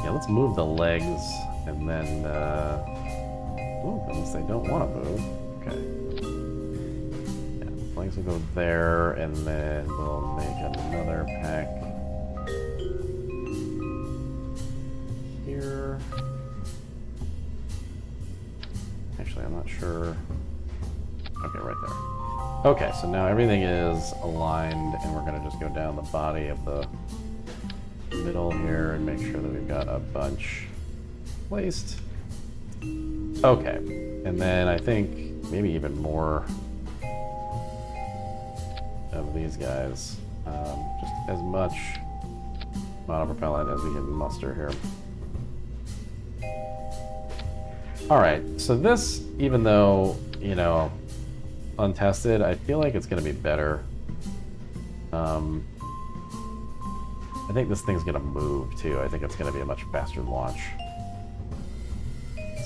Yeah, let's move the legs, and then, oh, unless they don't want to move. Okay. Yeah, legs will go there, and then we'll make another pack here. Actually, I'm not sure. Okay, right there. Okay, so now everything is aligned, and we're gonna just go down the body of the middle here and make sure that we've got a bunch placed. Okay, and then I think maybe even more of these guys. Just as much monopropellant as we can muster here. Alright, so this, even though, you know, untested, I feel like it's going to be better. I think this thing's going to move, too. I think it's going to be a much faster launch.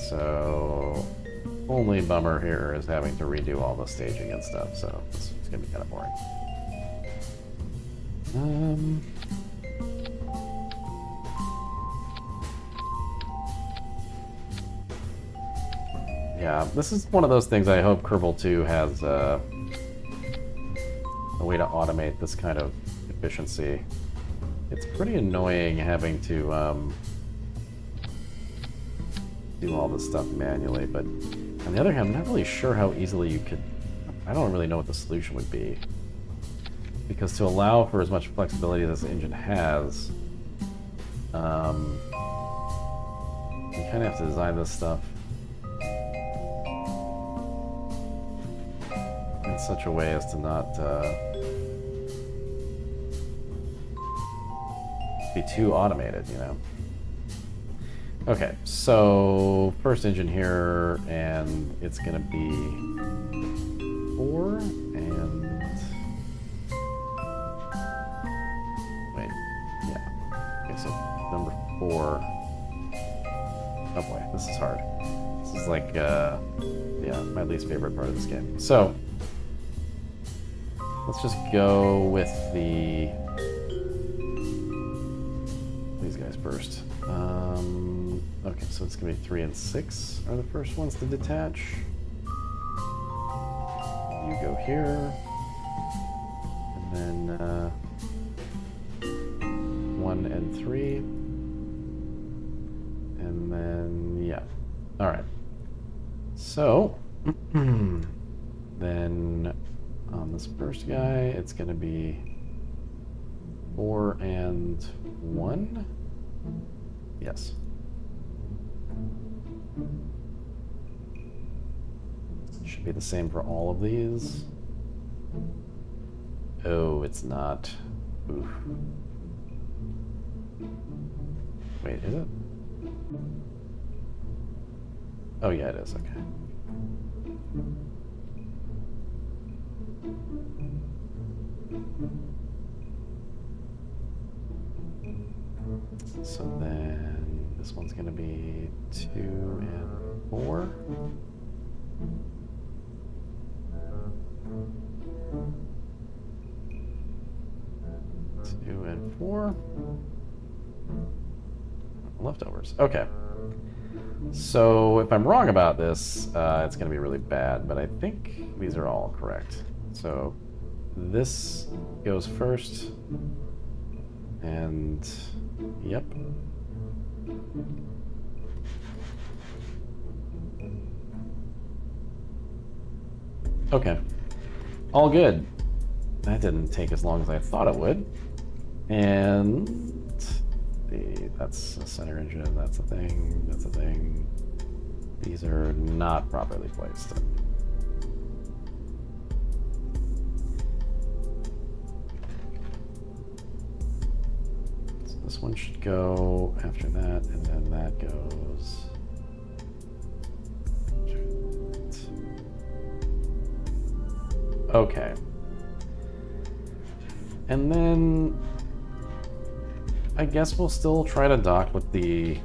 So, only bummer here is having to redo all the staging and stuff, so it's going to be kind of boring. Yeah, this is one of those things I hope Kerbal 2 has a way to automate this kind of efficiency. It's pretty annoying having to do all this stuff manually, but on the other hand, I'm not really sure how easily you could... I don't really know what the solution would be. Because to allow for as much flexibility as this engine has, you kind of have to design this stuff in such a way as to not be too automated, you know? Okay, so first engine here, and it's gonna be 4, and... Wait, yeah. Okay, so number 4... Oh boy, this is hard. This is like, yeah, my least favorite part of this game. So, let's just go with these guys first. Okay, so it's gonna be 3 and 6 are the first ones to detach. You go here, and then 1 and 3, and then yeah. All right. So then on this first guy, it's gonna be 4 and 1. Yes. Should be the same for all of these. Oh, it's not. Oof. Wait, is it? Oh yeah, it is, okay. So then this one's gonna be 2 and 4. Two and 4. Leftovers. Okay. So if I'm wrong about this, it's going to be really bad, but I think these are all correct. So this goes first, and yep. Okay. All good. That didn't take as long as I thought it would. And that's a center engine, that's a thing, that's a thing. These are not properly placed. So this one should go after that, and then that goes. Okay. And then I guess we'll still try to dock with the...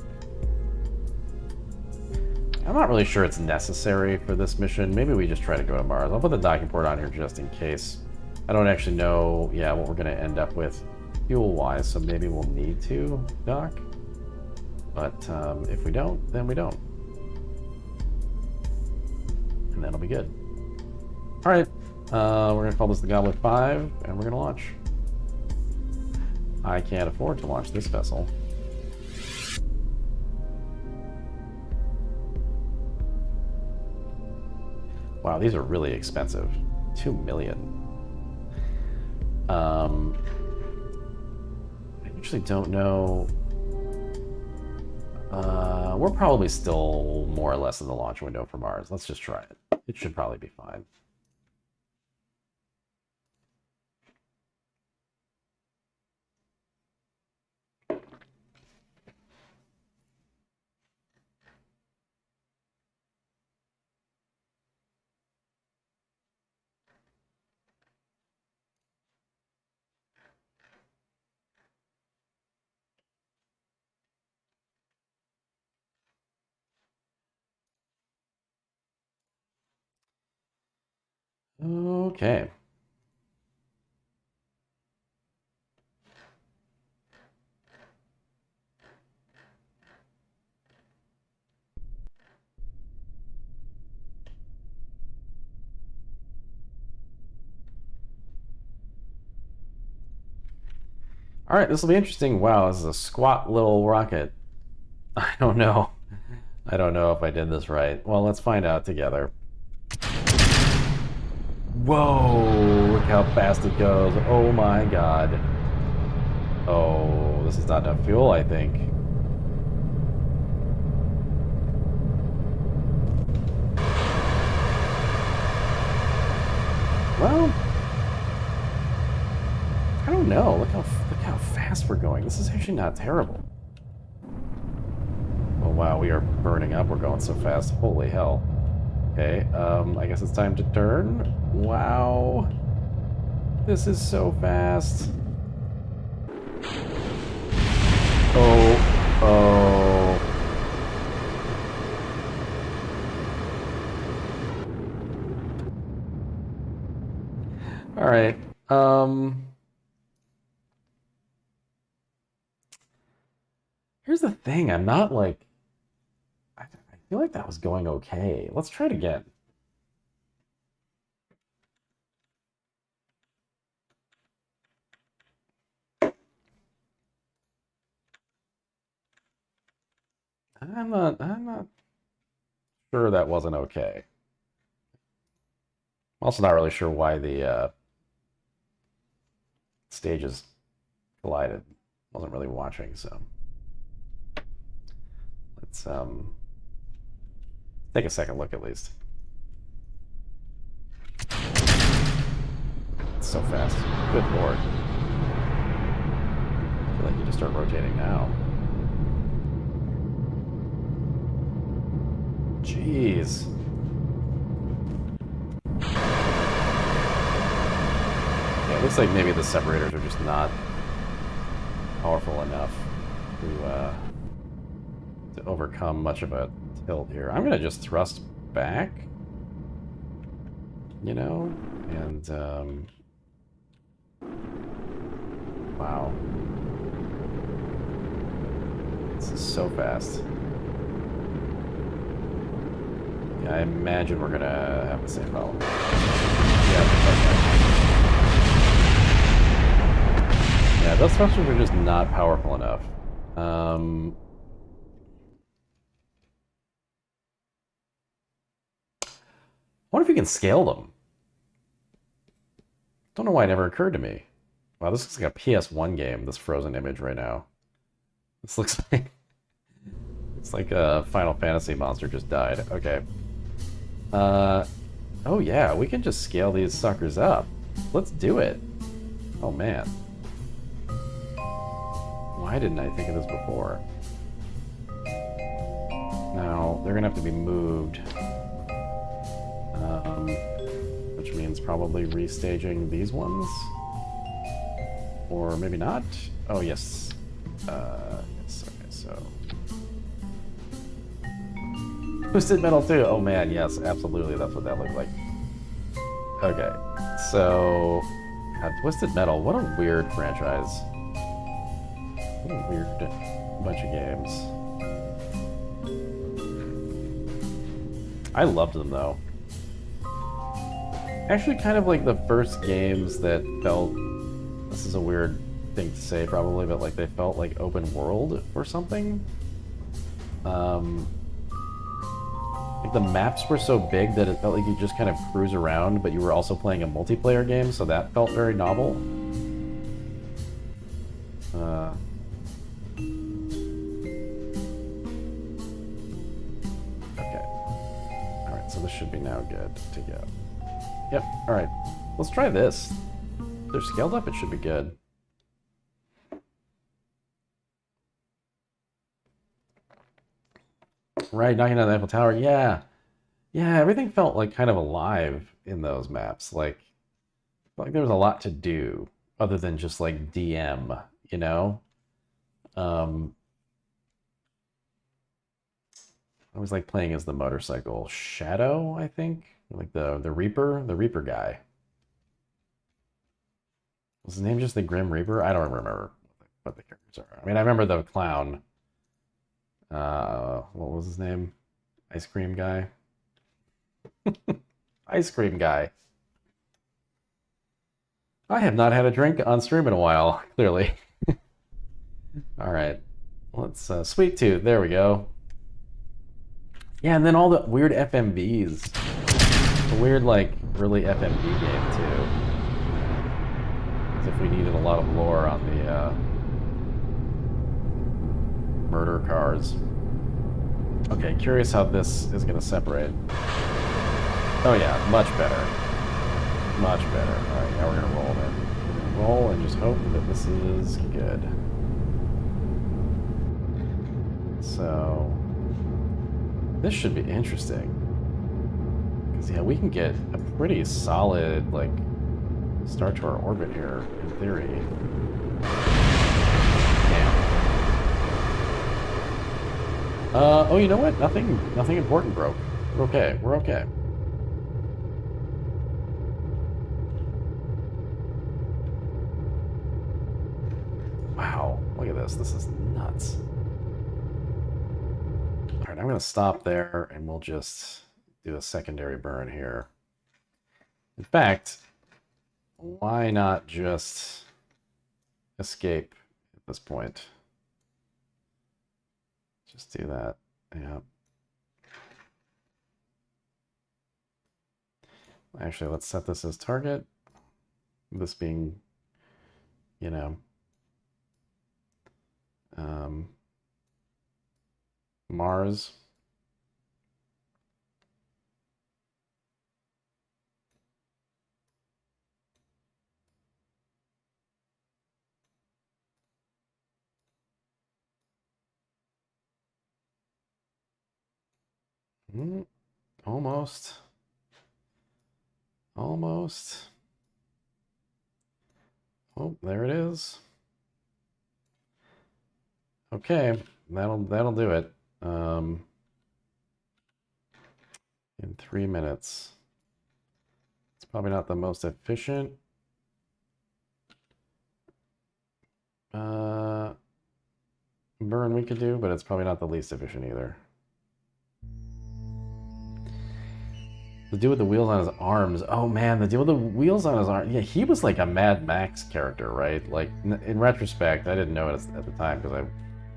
I'm not really sure it's necessary for this mission. Maybe we just try to go to Mars. I'll put the docking port on here just in case. I don't actually know, yeah, what we're going to end up with fuel-wise, so maybe we'll need to dock. But if we don't, then we don't. And that'll be good. All right, we're going to call this the Goblet 5, and we're going to launch. I can't afford to launch this vessel. Wow, these are really expensive. 2 million. I actually don't know. We're probably still more or less in the launch window for Mars. Let's just try it. It should probably be fine. Okay. All right, this will be interesting. Wow, this is a squat little rocket. I don't know. I don't know if I did this right. Well, let's find out together. Whoa, look how fast it goes. Oh my god. Oh, this is not enough fuel, I think. Well, I don't know. Look how fast we're going. This is actually not terrible. Oh wow, we are burning up. We're going so fast. Holy hell. Okay, I guess it's time to turn. Wow. This is so fast. Oh. All right. Here's the thing. I'm not like... I feel like that was going okay. Let's try it again. I'm not sure that wasn't okay. I'm also not really sure why the stages collided. Wasn't really watching, so let's take a second look at least. It's so fast. Good lord. I feel like you just start rotating now. Jeez. Yeah, it looks like maybe the separators are just not powerful enough to overcome much of a tilt here. I'm gonna just thrust back, you know, and wow, this is so fast. Yeah, I imagine we're gonna have the same problem. Yeah, those thrusters are just not powerful enough. I wonder if you can scale them. Don't know why it never occurred to me. Wow, this looks like a PS1 game, this frozen image right now. This looks like... It's like a Final Fantasy monster just died. Okay. Oh yeah, we can just scale these suckers up. Let's do it. Oh man. Why didn't I think of this before? Now, they're gonna have to be moved. Which means probably restaging these ones. Or maybe not. Oh, yes. Yes, okay, so... Twisted Metal 2! Oh man, yes, absolutely, that's what that looked like. Okay, so... Twisted Metal, what a weird franchise. What a weird bunch of games. I loved them though. Actually, kind of like the first games that felt. This is a weird thing to say, probably, but like they felt like open world or something. Like the maps were so big that it felt like you just kind of cruise around, but you were also playing a multiplayer game, so that felt very novel. Okay. Alright, so this should be now good to go. Yep, alright. Let's try this. If they're scaled up, it should be good. Right, knocking down the Eiffel Tower, yeah. Yeah, everything felt like kind of alive in those maps. Like there was a lot to do other than just like DM, you know? I was like playing as the motorcycle Shadow, I think. Like the Reaper guy. Was his name just the Grim Reaper? I don't remember what the characters are. I mean, I remember the clown. What was his name? Ice cream guy. Ice cream guy. I have not had a drink on stream in a while, clearly. All right. Let's, Sweet Tooth, there we go. Yeah, and then all the weird FMVs. A weird, like, early FMV game, too. As if we needed a lot of lore on the, murder cars. Okay, curious how this is going to separate. Oh yeah, much better. Much better. Alright, now we're going to roll then. We're going to roll and just hope that this is good. So, this should be interesting. Because, yeah, we can get a pretty solid, like, start to our orbit here, in theory. Oh, you know what? Nothing important broke. We're okay. We're okay. Wow, look at this. This is nuts. All right, I'm going to stop there, and we'll just do a secondary burn here. In fact, why not just escape at this point? Just do that. Yeah. Actually, let's set this as target. This being, you know, Mars. Almost. Almost. Oh, there it is. Okay, that'll do it. In 3 minutes. It's probably not the most efficient. Burn we could do, but it's probably not the least efficient either. The dude with the wheels on his arms. Oh man, the dude with the wheels on his arms. Yeah, he was like a Mad Max character, right? Like, in retrospect, I didn't know it at the time because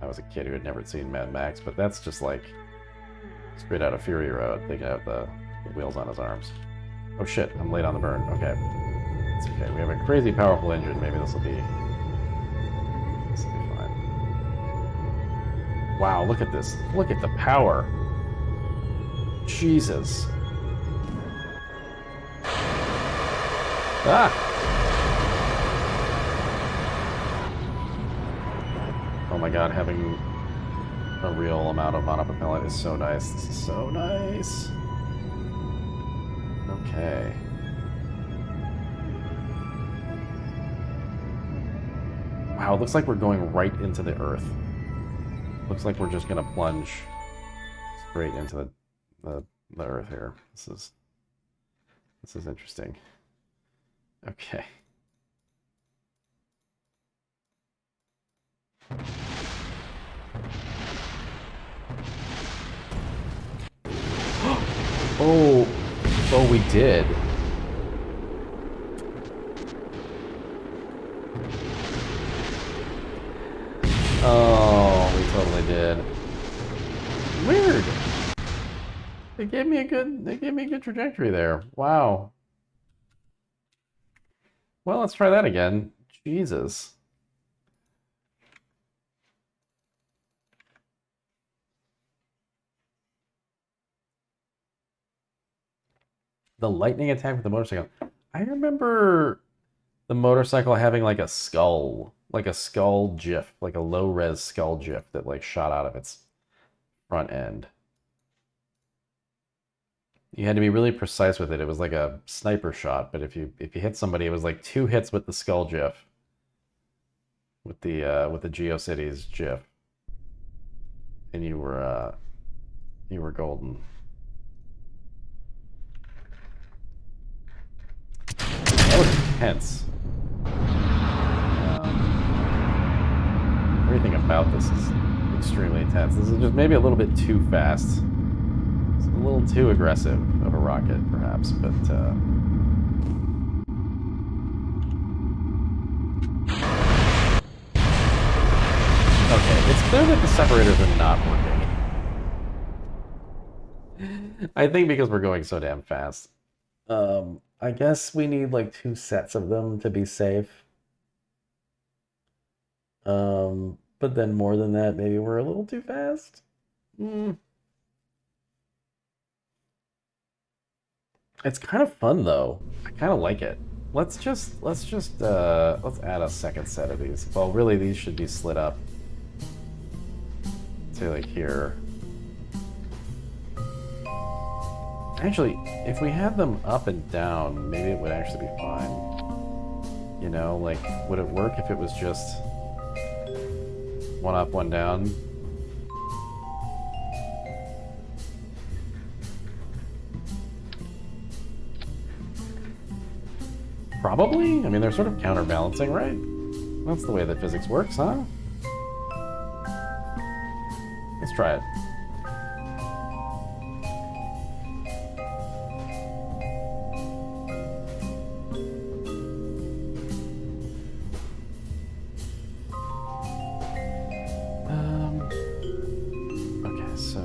I was a kid who had never seen Mad Max, but that's just like straight out of Fury Road, thinking of the wheels on his arms. Oh shit, I'm late on the burn. Okay. It's okay. We have a crazy powerful engine. Maybe this will be fine. Wow, look at this. Look at the power. Jesus. Ah! Oh my god, having a real amount of monopropellant is so nice. This is so nice. Okay. Wow, it looks like we're going right into the Earth. Looks like we're just gonna plunge straight into the Earth here. This is interesting. Okay. Oh, oh, we did. Oh, we totally did. Weird. They gave me a good trajectory there. Wow. Well, let's try that again. Jesus. The lightning attack with the motorcycle. I remember the motorcycle having like a skull GIF, like a low res skull GIF that like shot out of its front end. You had to be really precise with it. It was like a sniper shot, but if you hit somebody, it was like 2 hits with the skull GIF, with the GeoCities GIF, and you were golden. That was intense. Everything about this is extremely intense. This is just maybe a little bit too fast. It's a little too aggressive of a rocket, perhaps, but okay, it's clear that the separators are not working. I think because we're going so damn fast. I guess we need like 2 sets of them to be safe. But then more than that, maybe we're a little too fast. It's kind of fun though. I kind of like it. Let's add a second set of these. Well, really, these should be split up. Say like here. Actually, if we had them up and down, maybe it would actually be fine. You know, like, would it work if it was just 1 up, 1 down? Probably? I mean, they're sort of counterbalancing, right? That's the way that physics works, huh? Let's try it. Okay, so...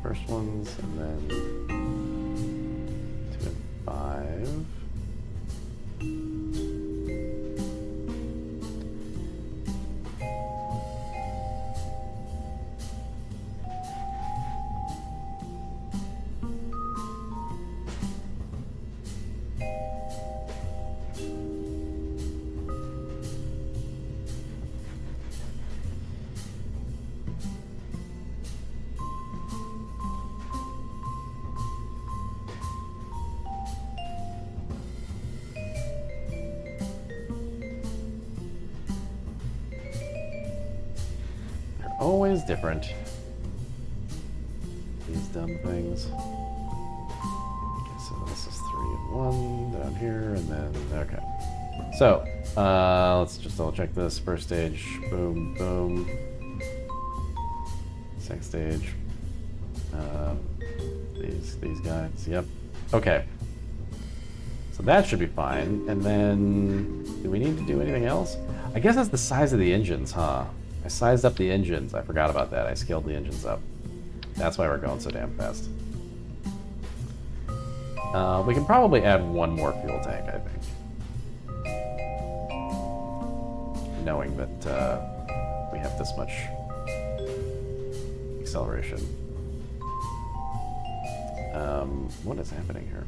First ones, and then 2 and 5. Always different. These dumb things. Okay, so this is 3 and 1 down here, and then okay. So let's just double check this. First stage, boom, boom. Second stage, these guys. Yep. Okay. So that should be fine. And then, do we need to do anything else? I guess that's the size of the engines, huh? I sized up the engines. I forgot about that. I scaled the engines up. That's why we're going so damn fast. We can probably add 1 more fuel tank, I think. Knowing that we have this much acceleration. What is happening here?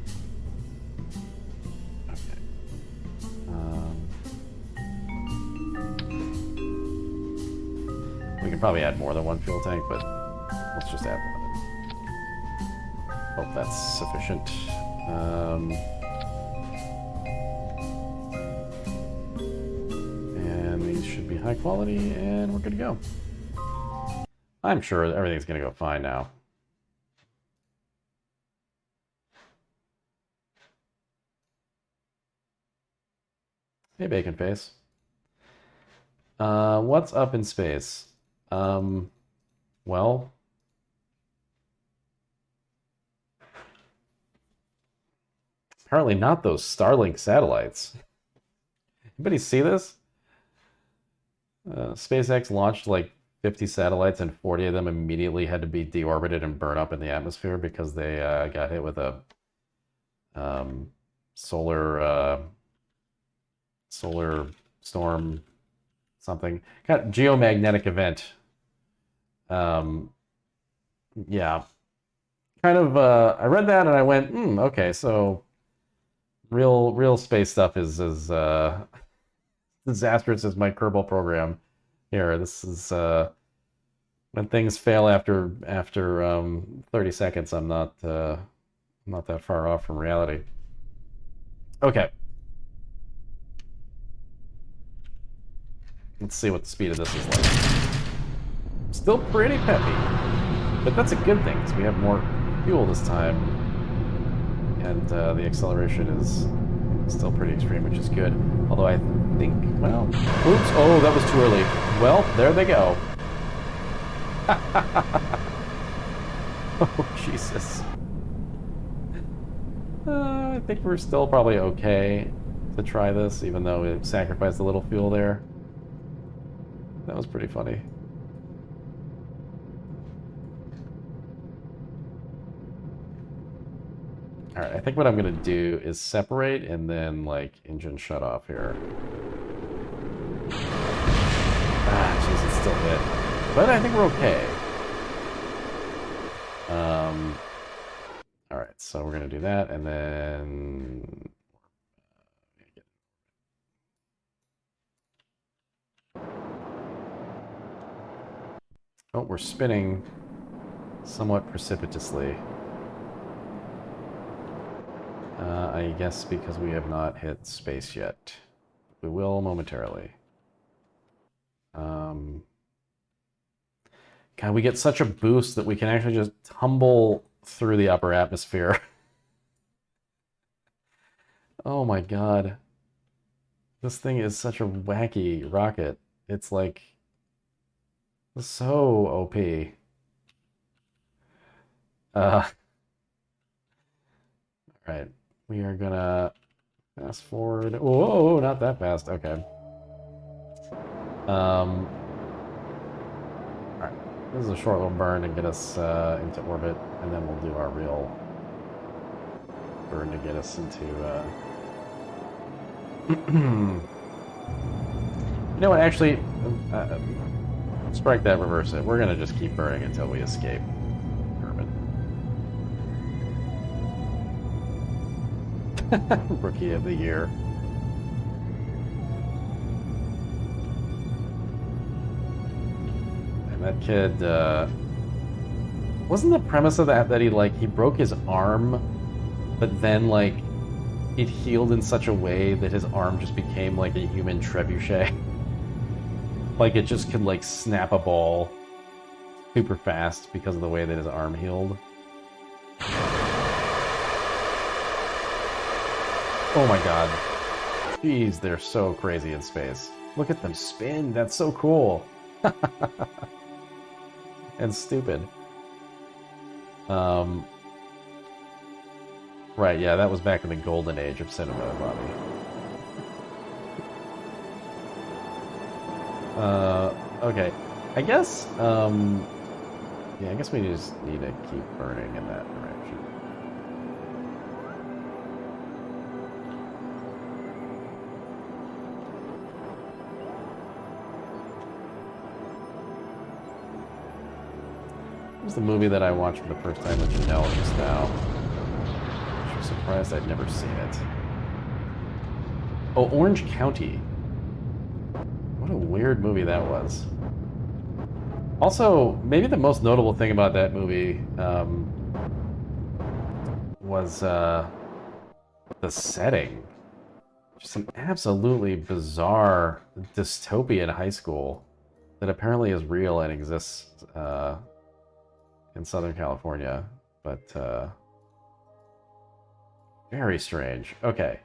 We can probably add more than 1 fuel tank, but let's just add 1. Hope that's sufficient. And these should be high quality, and we're good to go. I'm sure everything's going to go fine now. Hey, Bacon Face. What's up in space? Well, apparently not those Starlink satellites. Anybody see this? SpaceX launched like 50 satellites, and 40 of them immediately had to be deorbited and burn up in the atmosphere because they got hit with a solar storm, something. Kind of geomagnetic event. Yeah, kind of. I read that and I went, okay, so real space stuff is as disastrous as my Kerbal program here. This is when things fail after 30 seconds. I'm not that far off from reality. Okay. Let's see what the speed of this is like. Still pretty peppy, but that's a good thing because we have more fuel this time, and the acceleration is still pretty extreme, which is good. Although I think, well, oops, oh, that was too early. Well, there they go. Oh, Jesus. I think we're still probably okay to try this, even though we sacrificed a little fuel there. That was pretty funny. Alright, I think what I'm gonna do is separate and then, like, engine shut off here. Ah, jeez, it's still hit. But I think we're okay. Alright, so we're gonna do that, and then... Oh, we're spinning somewhat precipitously. I guess because we have not hit space yet. We will momentarily. God, we get such a boost that we can actually just tumble through the upper atmosphere. Oh my God. This thing is such a wacky rocket. It's like so OP. Right. We are gonna fast forward. Whoa, not that fast. Okay. Alright. This is a short little burn to get us into orbit, and then we'll do our real burn to get us into... You know what, actually, strike that, reverse it. We're gonna just keep burning until we escape orbit. Rookie of the year. And that kid, wasn't the premise of that he, like, he broke his arm, but then, like, it healed in such a way that his arm just became like a human trebuchet? Like, it just could, like, snap a ball super fast because of the way that his arm healed. Oh my God. Jeez, they're so crazy in space. Look at them spin. That's so cool. And stupid. Right, yeah, that was back in the golden age of cinema, Bobby. Okay. I guess, yeah, I guess we just need to keep burning in that direction. It was the movie that I watched for the first time with Janelle just now. I was surprised I'd never seen it. Oh, Orange County. What a weird movie that was. Also, maybe the most notable thing about that movie was the setting. Just some absolutely bizarre dystopian high school that apparently is real and exists in Southern California, but very strange. Okay.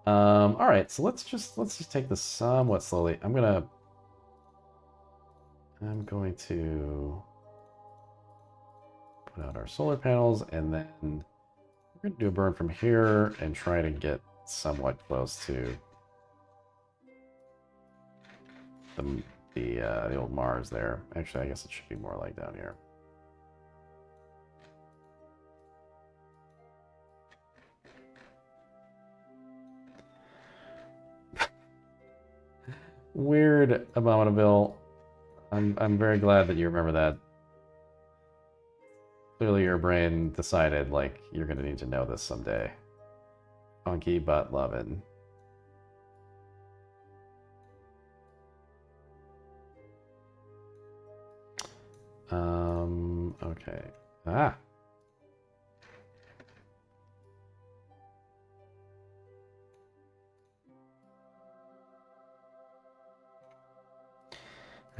All right, so let's just take this somewhat slowly. I'm going to put out our solar panels, and then we're going to do a burn from here and try to get somewhat close to the old Mars there. Actually, I guess it should be more like down here. Weird, Abominable. I'm very glad that you remember that. Clearly your brain decided, like, you're gonna need to know this someday. Funky butt lovin'. Okay. Ah!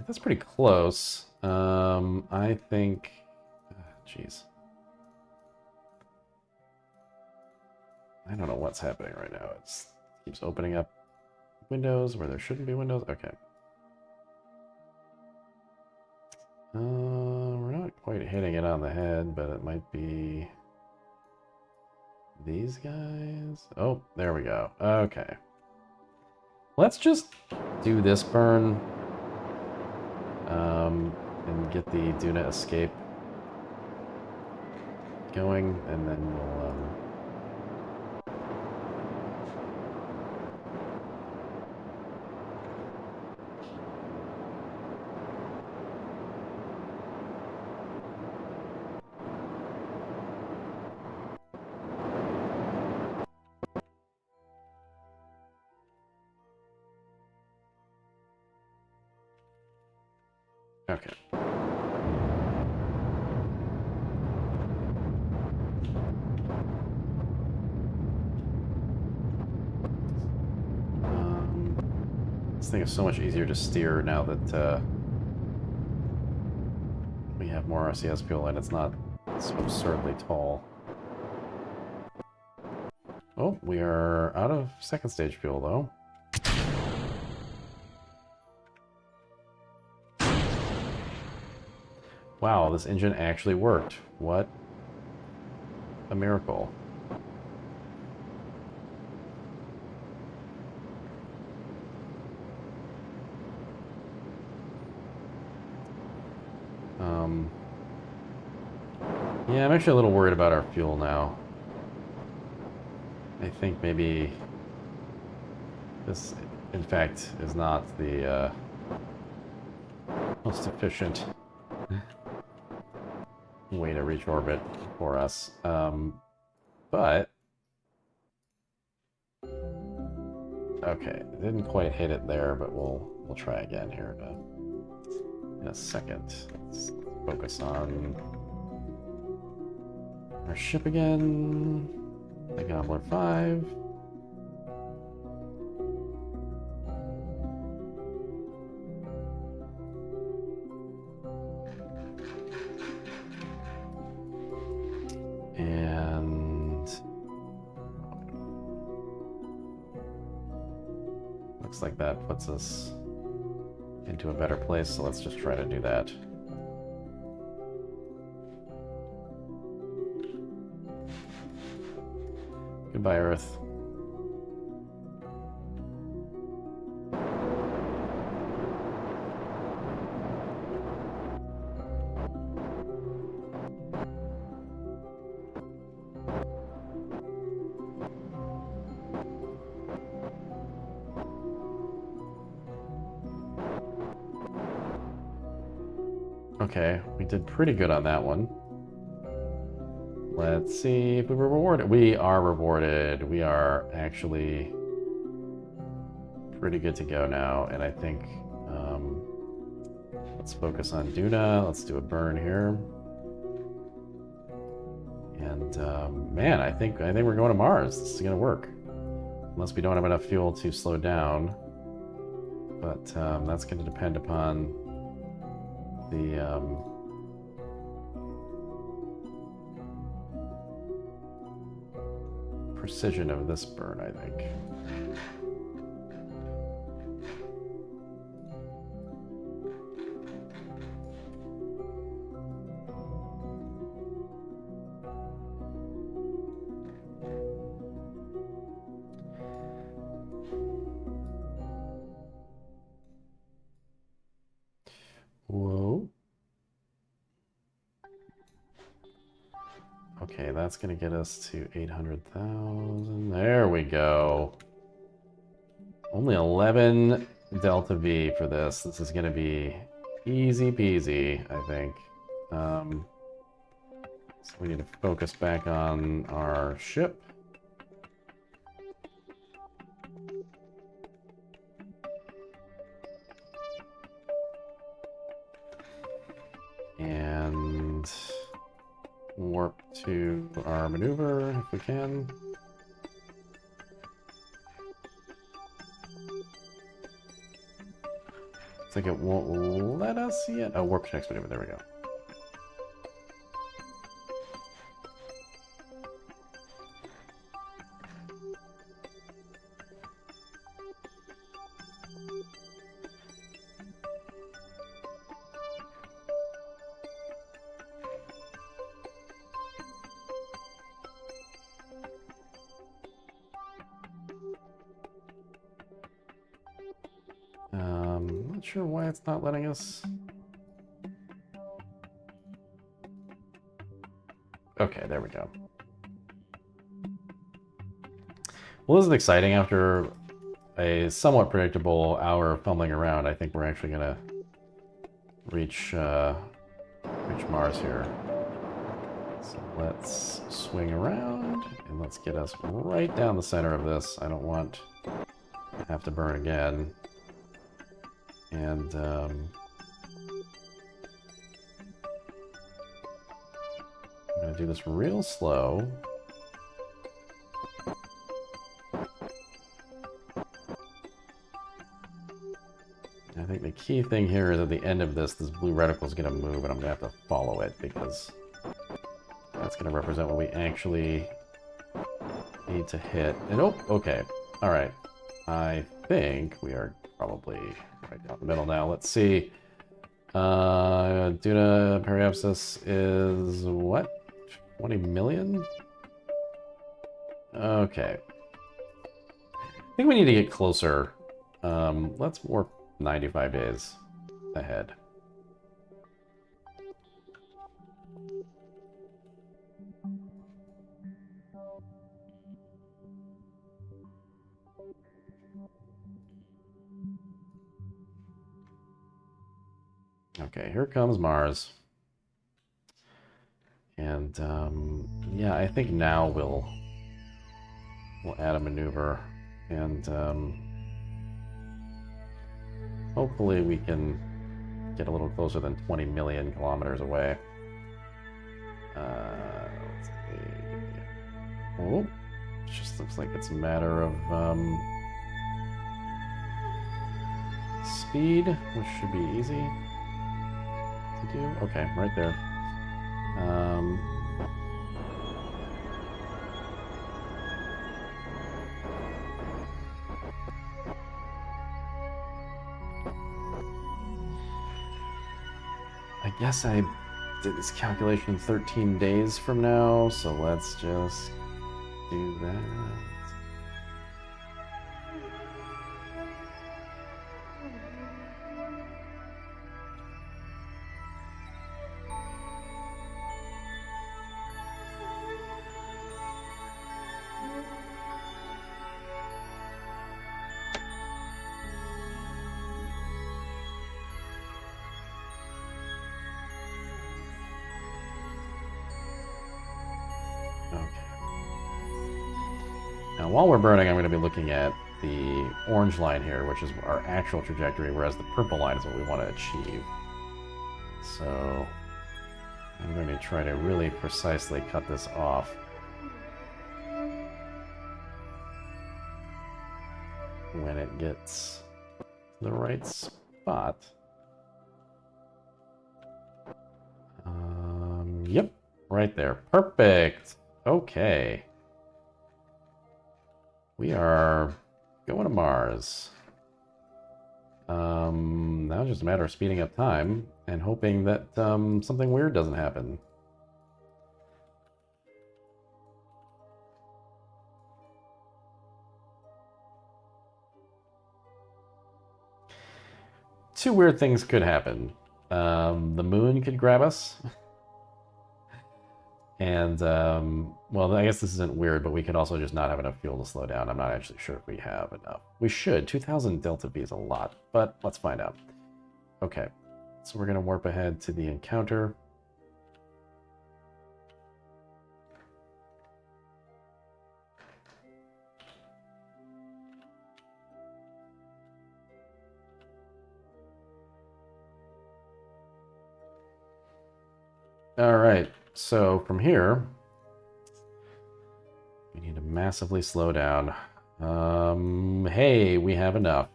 That's pretty close. I think... Jeez. I don't know what's happening right now. It keeps opening up windows where there shouldn't be windows. Okay. We're not quite hitting it on the head, but it might be these guys. Oh, there we go. Okay. Let's just do this burn and get the Duna escape going, and then we'll okay. This thing is so much easier to steer now that we have more RCS fuel and it's not so absurdly tall. Oh, we are out of second stage fuel though. Wow, this engine actually worked. What a miracle. Yeah, I'm actually a little worried about our fuel now. I think maybe this, in fact, is not the most efficient way to reach orbit for us. But okay, didn't quite hit it there, but we'll try again here in a second. Let's focus on our ship again. The Gobbler 5. And looks like that puts us into a better place, so let's just try to do that. Goodbye, Earth. Okay, we did pretty good on that one. Let's see if we were rewarded. We are rewarded. We are actually pretty good to go now, and I think let's focus on Duna. Let's do a burn here. And man, I think we're going to Mars. This is gonna work, unless we don't have enough fuel to slow down. But that's going to depend upon the precision of this burn, I think. Whoa. Okay, that's gonna get us to 800,000. There we go. Only 11 delta V for this. This is gonna be easy peasy, I think. So we need to focus back on our ship. And warp to our maneuver if we can. Looks like it won't let us yet. Oh, warp to next maneuver. There we go. Not sure why it's not letting us. Okay, there we go. Well, this is exciting. After a somewhat predictable hour of fumbling around, I think we're actually gonna reach Mars here. So let's swing around and let's get us right down the center of this. I don't want to have to burn again. And I'm gonna do this real slow. I think the key thing here is at the end of this blue reticle is going to move, and I'm going to have to follow it, because that's going to represent what we actually need to hit. And oh, okay. All right. I think we are probably right down the middle now. Let's see. Duna Periapsis is what? 20 million? Okay. I think we need to get closer. Let's warp 95 days ahead. Okay, here comes Mars. And yeah, I think now we'll add a maneuver, and hopefully we can get a little closer than 20 million kilometers away. Let's see. Oh, it just looks like it's a matter of speed, which should be easy to do. Okay, right there. I guess I did this calculation 13 days from now, so let's just do that. Now, while we're burning, I'm going to be looking at the orange line here, which is our actual trajectory, whereas the purple line is what we want to achieve. So I'm going to try to really precisely cut this off when it gets the right spot. Yep, right there. Perfect. Okay. We are going to Mars. Now it's just a matter of speeding up time and hoping that something weird doesn't happen. Two weird things could happen. The moon could grab us. And, well, I guess this isn't weird, but we could also just not have enough fuel to slow down. I'm not actually sure if we have enough. We should. 2,000 Delta V is a lot, but let's find out. Okay, so we're going to warp ahead to the encounter. All right, so from here, we need to massively slow down. Hey, we have enough.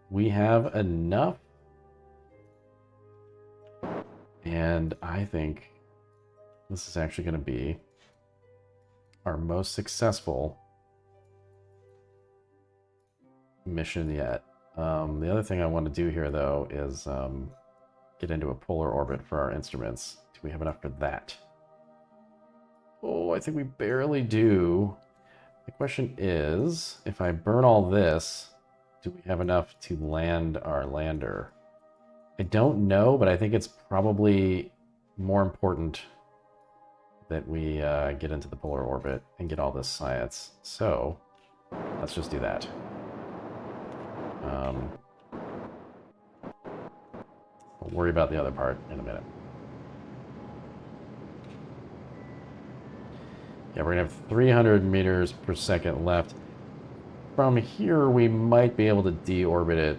We have enough. And I think this is actually going to be our most successful mission yet. The other thing I want to do here, though, is get into a polar orbit for our instruments. Do we have enough for that? Oh, I think we barely do. The question is, if I burn all this, do we have enough to land our lander? I don't know, but I think it's probably more important that we get into the polar orbit and get all this science. So, let's just do that. We'll worry about the other part in a minute. Yeah, we're gonna have 300 meters per second left. From here, we might be able to deorbit it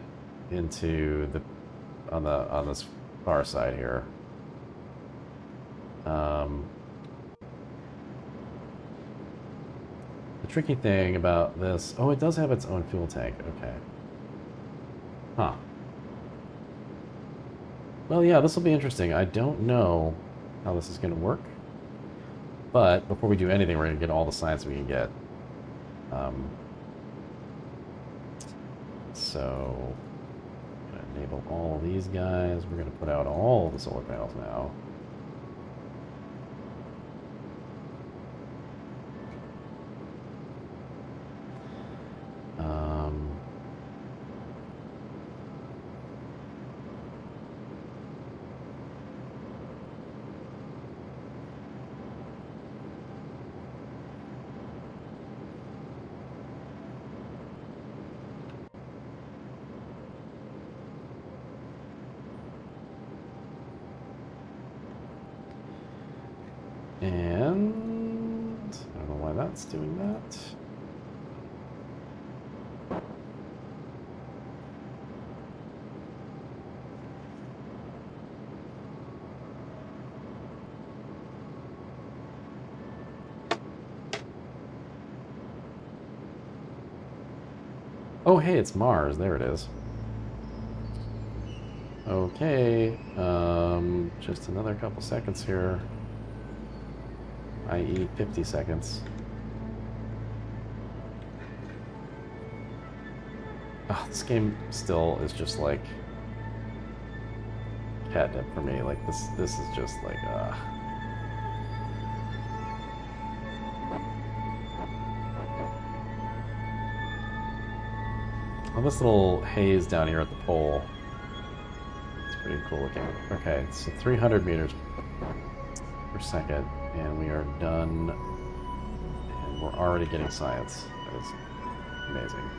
into the on this far side here. The tricky thing about this, oh, it does have its own fuel tank. Okay. Huh. Well, yeah, this will be interesting. I don't know how this is going to work. But before we do anything, we're going to get all the science we can get. So, I'm going to enable all of these guys. We're going to put out all of the solar panels now. And I don't know why that's doing that. Oh, hey, it's Mars. There it is. Okay, just another couple seconds here. i.e. 50 seconds. Oh, this game still is just like catnip for me. Like this is just like oh, this little haze down here at the pole. It's pretty cool looking. Okay, so 300 meters per second, and we are done. And we're already getting science. That is amazing.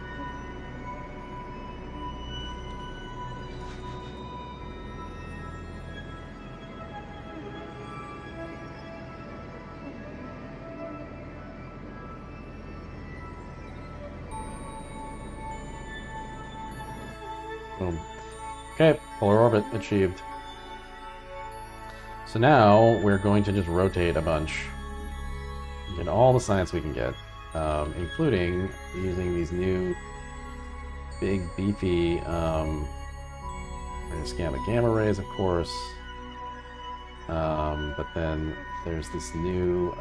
Boom. Okay, polar orbit achieved. So now we're going to just rotate a bunch, get all the science we can get, including using these new big beefy, we're going to scan the gamma rays, of course, but then there's this new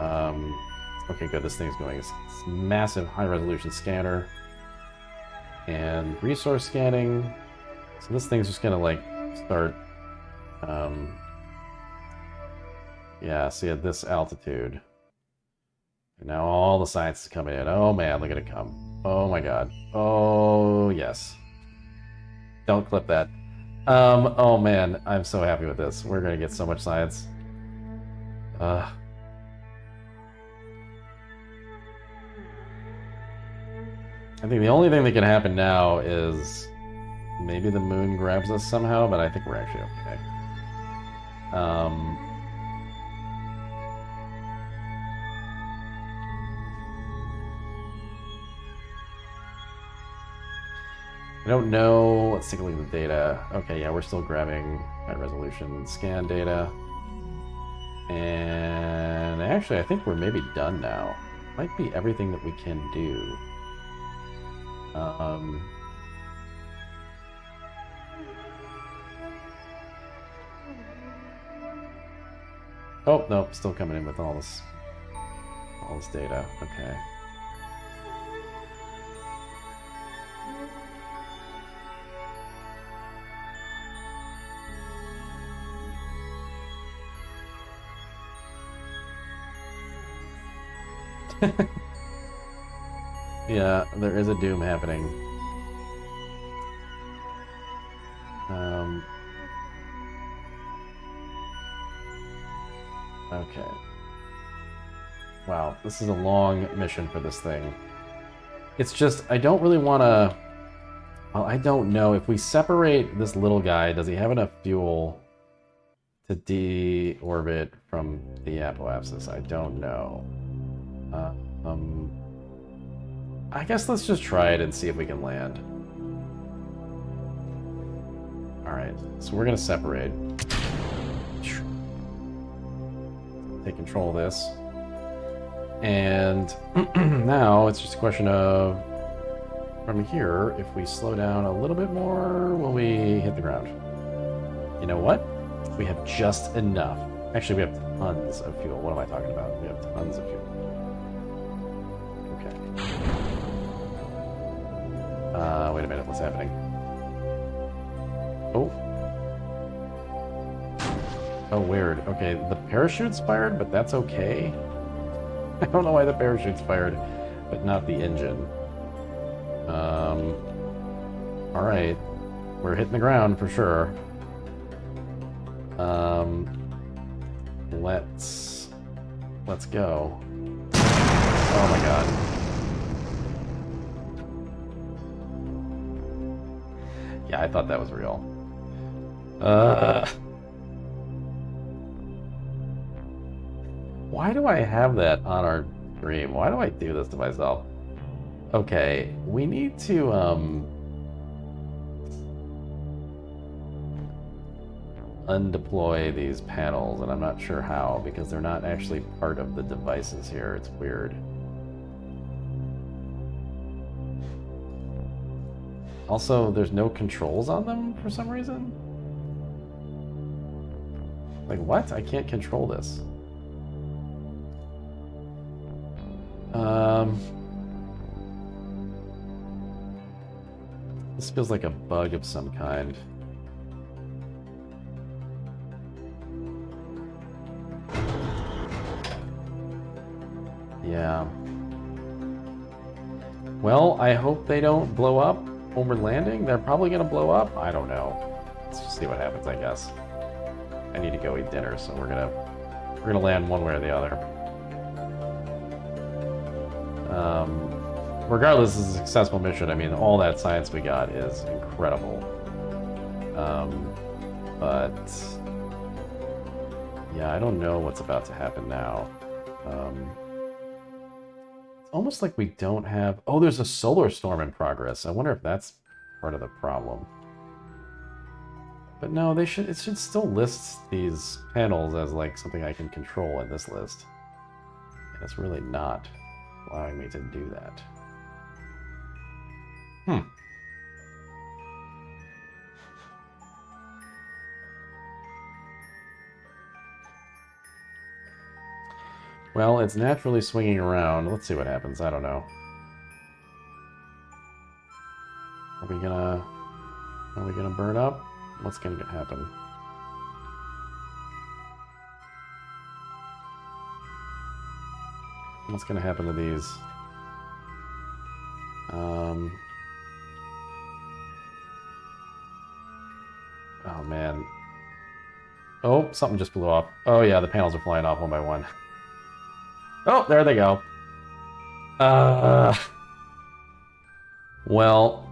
Okay, good. This thing's going. It's massive high-resolution scanner. And resource scanning. So this thing's just gonna, like, start... yeah, see, at this altitude. And now all the science is coming in. Oh, man, look at it come. Oh, my God. Oh, yes. Don't clip that. Oh, man, I'm so happy with this. We're gonna get so much science. I think the only thing that can happen now is maybe the moon grabs us somehow, but I think we're actually okay. I don't know. Let's take a look at the data. Okay, yeah, we're still grabbing high resolution scan data. And actually, I think we're maybe done now. Might be everything that we can do. Oh, no, still coming in with all this data. Okay. Yeah, there is a doom happening. Okay. Wow, this is a long mission for this thing. It's just, I don't really want to... Well, I don't know. If we separate this little guy, does he have enough fuel to deorbit from the apoapsis? I don't know. I guess let's just try it and see if we can land. Alright, so we're going to separate. Take control of this. And now it's just a question of, from here, if we slow down a little bit more, will we hit the ground? You know what? We have just enough. Actually, we have tons of fuel. What am I talking about? We have tons of fuel. Okay. Wait a minute. What's happening? Oh. Oh, weird. Okay, the parachute's fired, but that's okay. I don't know why the parachute's fired, but not the engine. Alright. We're hitting the ground for sure. Let's go. Oh my god. Yeah, I thought that was real. Why do I have that on our stream? Why do I do this to myself? Okay, we need to, undeploy these panels, and I'm not sure how, because they're not actually part of the devices here. It's weird. Also, there's no controls on them for some reason. Like, what? I can't control this. This feels like a bug of some kind. Yeah. Well, I hope they don't blow up when we're landing. They're probably gonna blow up. I don't know. Let's just see what happens, I guess. I need to go eat dinner, so we're gonna land one way or the other. Regardless, this is a successful mission. I mean, all that science we got is incredible. But yeah, I don't know what's about to happen now. It's almost like we don't have... Oh, there's a solar storm in progress. I wonder if that's part of the problem. But no, it should still list these panels as like something I can control in this list. And it's really not allowing me to do that. Well, it's naturally swinging around. Let's see what happens. I don't know. Are we gonna burn up? What's gonna happen? What's gonna happen to these? Oh man. Oh, something just blew off. Oh yeah, the panels are flying off one by one. Oh, there they go. Well,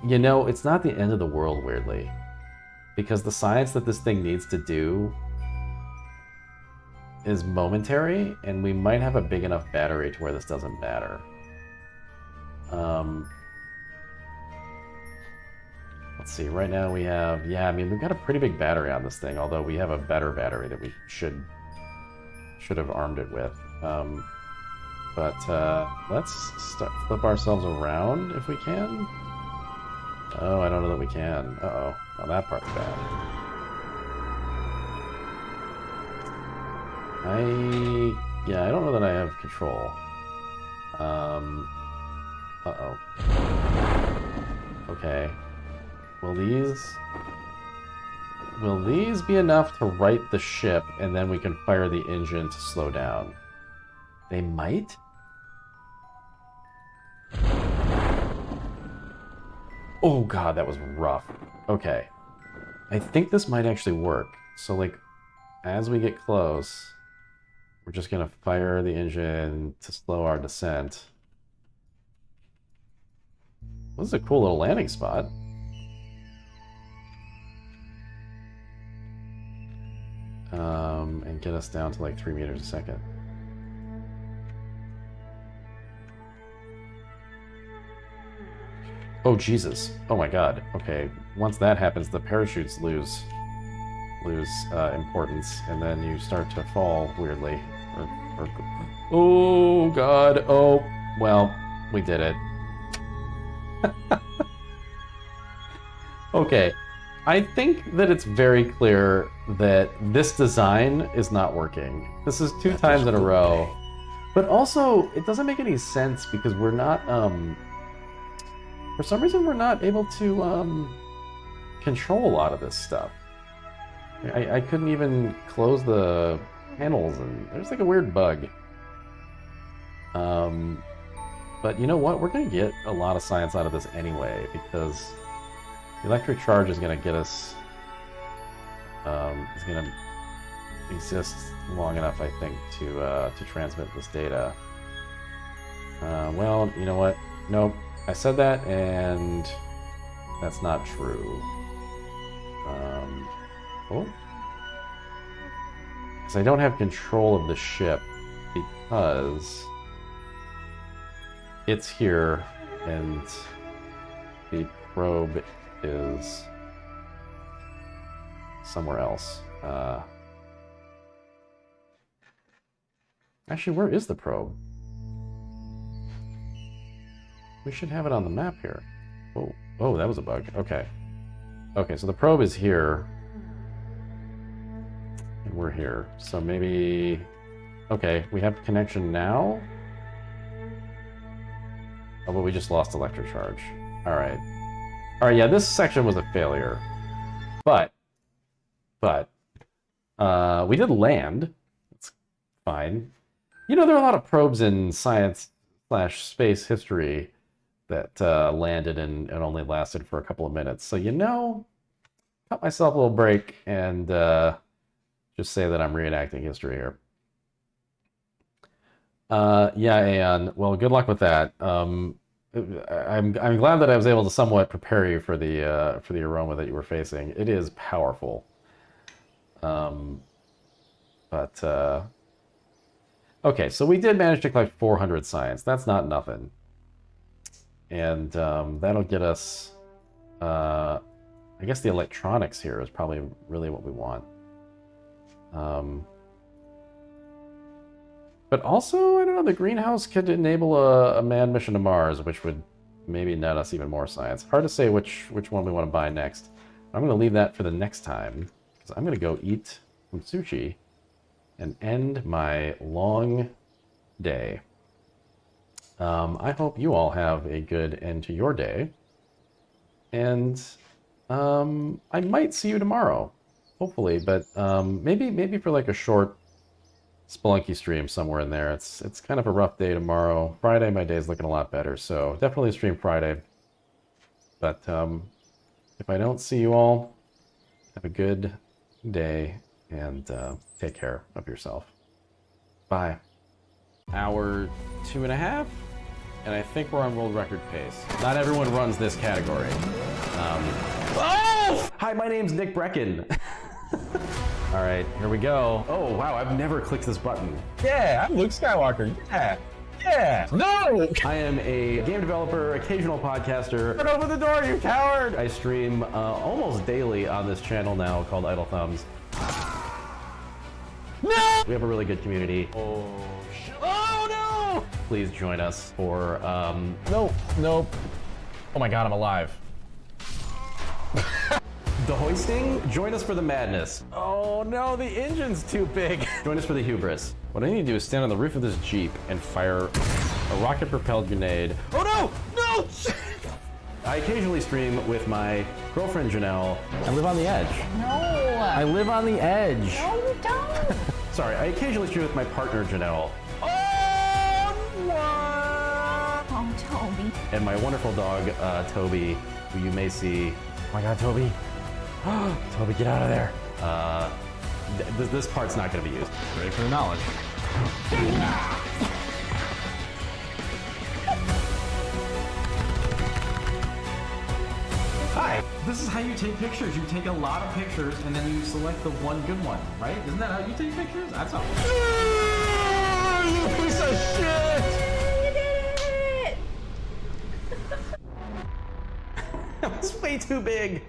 you know, it's not the end of the world, weirdly. Because the science that this thing needs to do is momentary, and we might have a big enough battery to where this doesn't matter. Let's see, right now we have, yeah, I mean, we've got a pretty big battery on this thing, although we have a better battery that we should have armed it with. Let's flip ourselves around if we can. Oh, I don't know that we can. Uh-oh. Well, that part's bad. Yeah, I don't know that I have control. Uh-oh. Okay. Will these be enough to right the ship, and then we can fire the engine to slow down? They might? Oh god, that was rough. Okay. I think this might actually work. So, like, as we get close, we're just gonna fire the engine to slow our descent. This is a cool little landing spot. And get us down to like 3 meters a second. Oh Jesus! Oh my God! Okay, once that happens, the parachutes lose importance, and then you start to fall weirdly. Oh God! Oh well, we did it. Okay, I think that it's very clear that this design is not working. This is two times in a row. But also, it doesn't make any sense because we're not, for some reason, we're not able to control a lot of this stuff. I couldn't even close the panels, and there's like a weird bug. But you know what? We're going to get a lot of science out of this anyway, because the electric charge is going to get us, is going to exist long enough, I think, to transmit this data. Well, you know what? Nope. I said that, and that's not true. Oh. Because I don't have control of the ship because it's here, and the probe is somewhere else. Actually, where is the probe? We should have it on the map here. Oh, oh, that was a bug. Okay. Okay, so the probe is here. And we're here. So maybe... Okay, we have connection now? Oh, but we just lost electric charge. Alright. Alright, yeah, this section was a failure. But, we did land. It's fine. You know, there are a lot of probes in science/space history that landed and only lasted for a couple of minutes. So, you know, cut myself a little break and just say that I'm reenacting history here. Yeah, Aeon. Well, good luck with that. I'm glad that I was able to somewhat prepare you for the aroma that you were facing. It is powerful. Okay, so we did manage to collect 400 science. That's not nothing. And that'll get us... I guess the electronics here is probably really what we want. But also, I don't know, the greenhouse could enable a manned mission to Mars, which would maybe net us even more science. Hard to say which one we want to buy next. I'm going to leave that for the next time, because I'm going to go eat some sushi, and end my long day. I hope you all have a good end to your day. And I might see you tomorrow, hopefully, but maybe for like a short Spelunky stream somewhere in there. It's kind of a rough day tomorrow. Friday, my day's looking a lot better, so definitely stream Friday. But if I don't see you all, have a good day and take care of yourself. Bye. Hour 2.5, and I think we're on world record pace. Not everyone runs this category. Oh! Hi, my name's Nick Brecken. All right, here we go. Oh, wow, I've never clicked this button. Yeah, I'm Luke Skywalker. Yeah. Yeah. No! I am a game developer, occasional podcaster. Turn over the door, you coward! I stream almost daily on this channel now called Idle Thumbs. No! We have a really good community. Oh, shit. Oh, no! Please join us for, Nope. Oh my god, I'm alive. the hoisting. Join us for the madness. Oh no, the engine's too big. Join us for the hubris. What I need to do is stand on the roof of this Jeep and fire a rocket-propelled grenade. Oh no! No! I occasionally stream with my girlfriend Janelle. I live on the edge. No. I live on the edge. No, you don't. Sorry, I occasionally stream with my partner Janelle. Oh, Toby. And my wonderful dog, Toby, who you may see. Oh my god, Toby. Toby, get out of there. This part's not going to be used. Ready for the knowledge. Hi. This is how you take pictures. You take a lot of pictures and then you select the one good one, right? Isn't that how you take pictures? That's not. You piece of shit! You did it! That was way too big.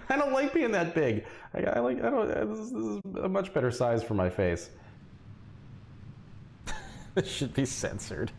I don't like being that big. This is a much better size for my face. This should be censored.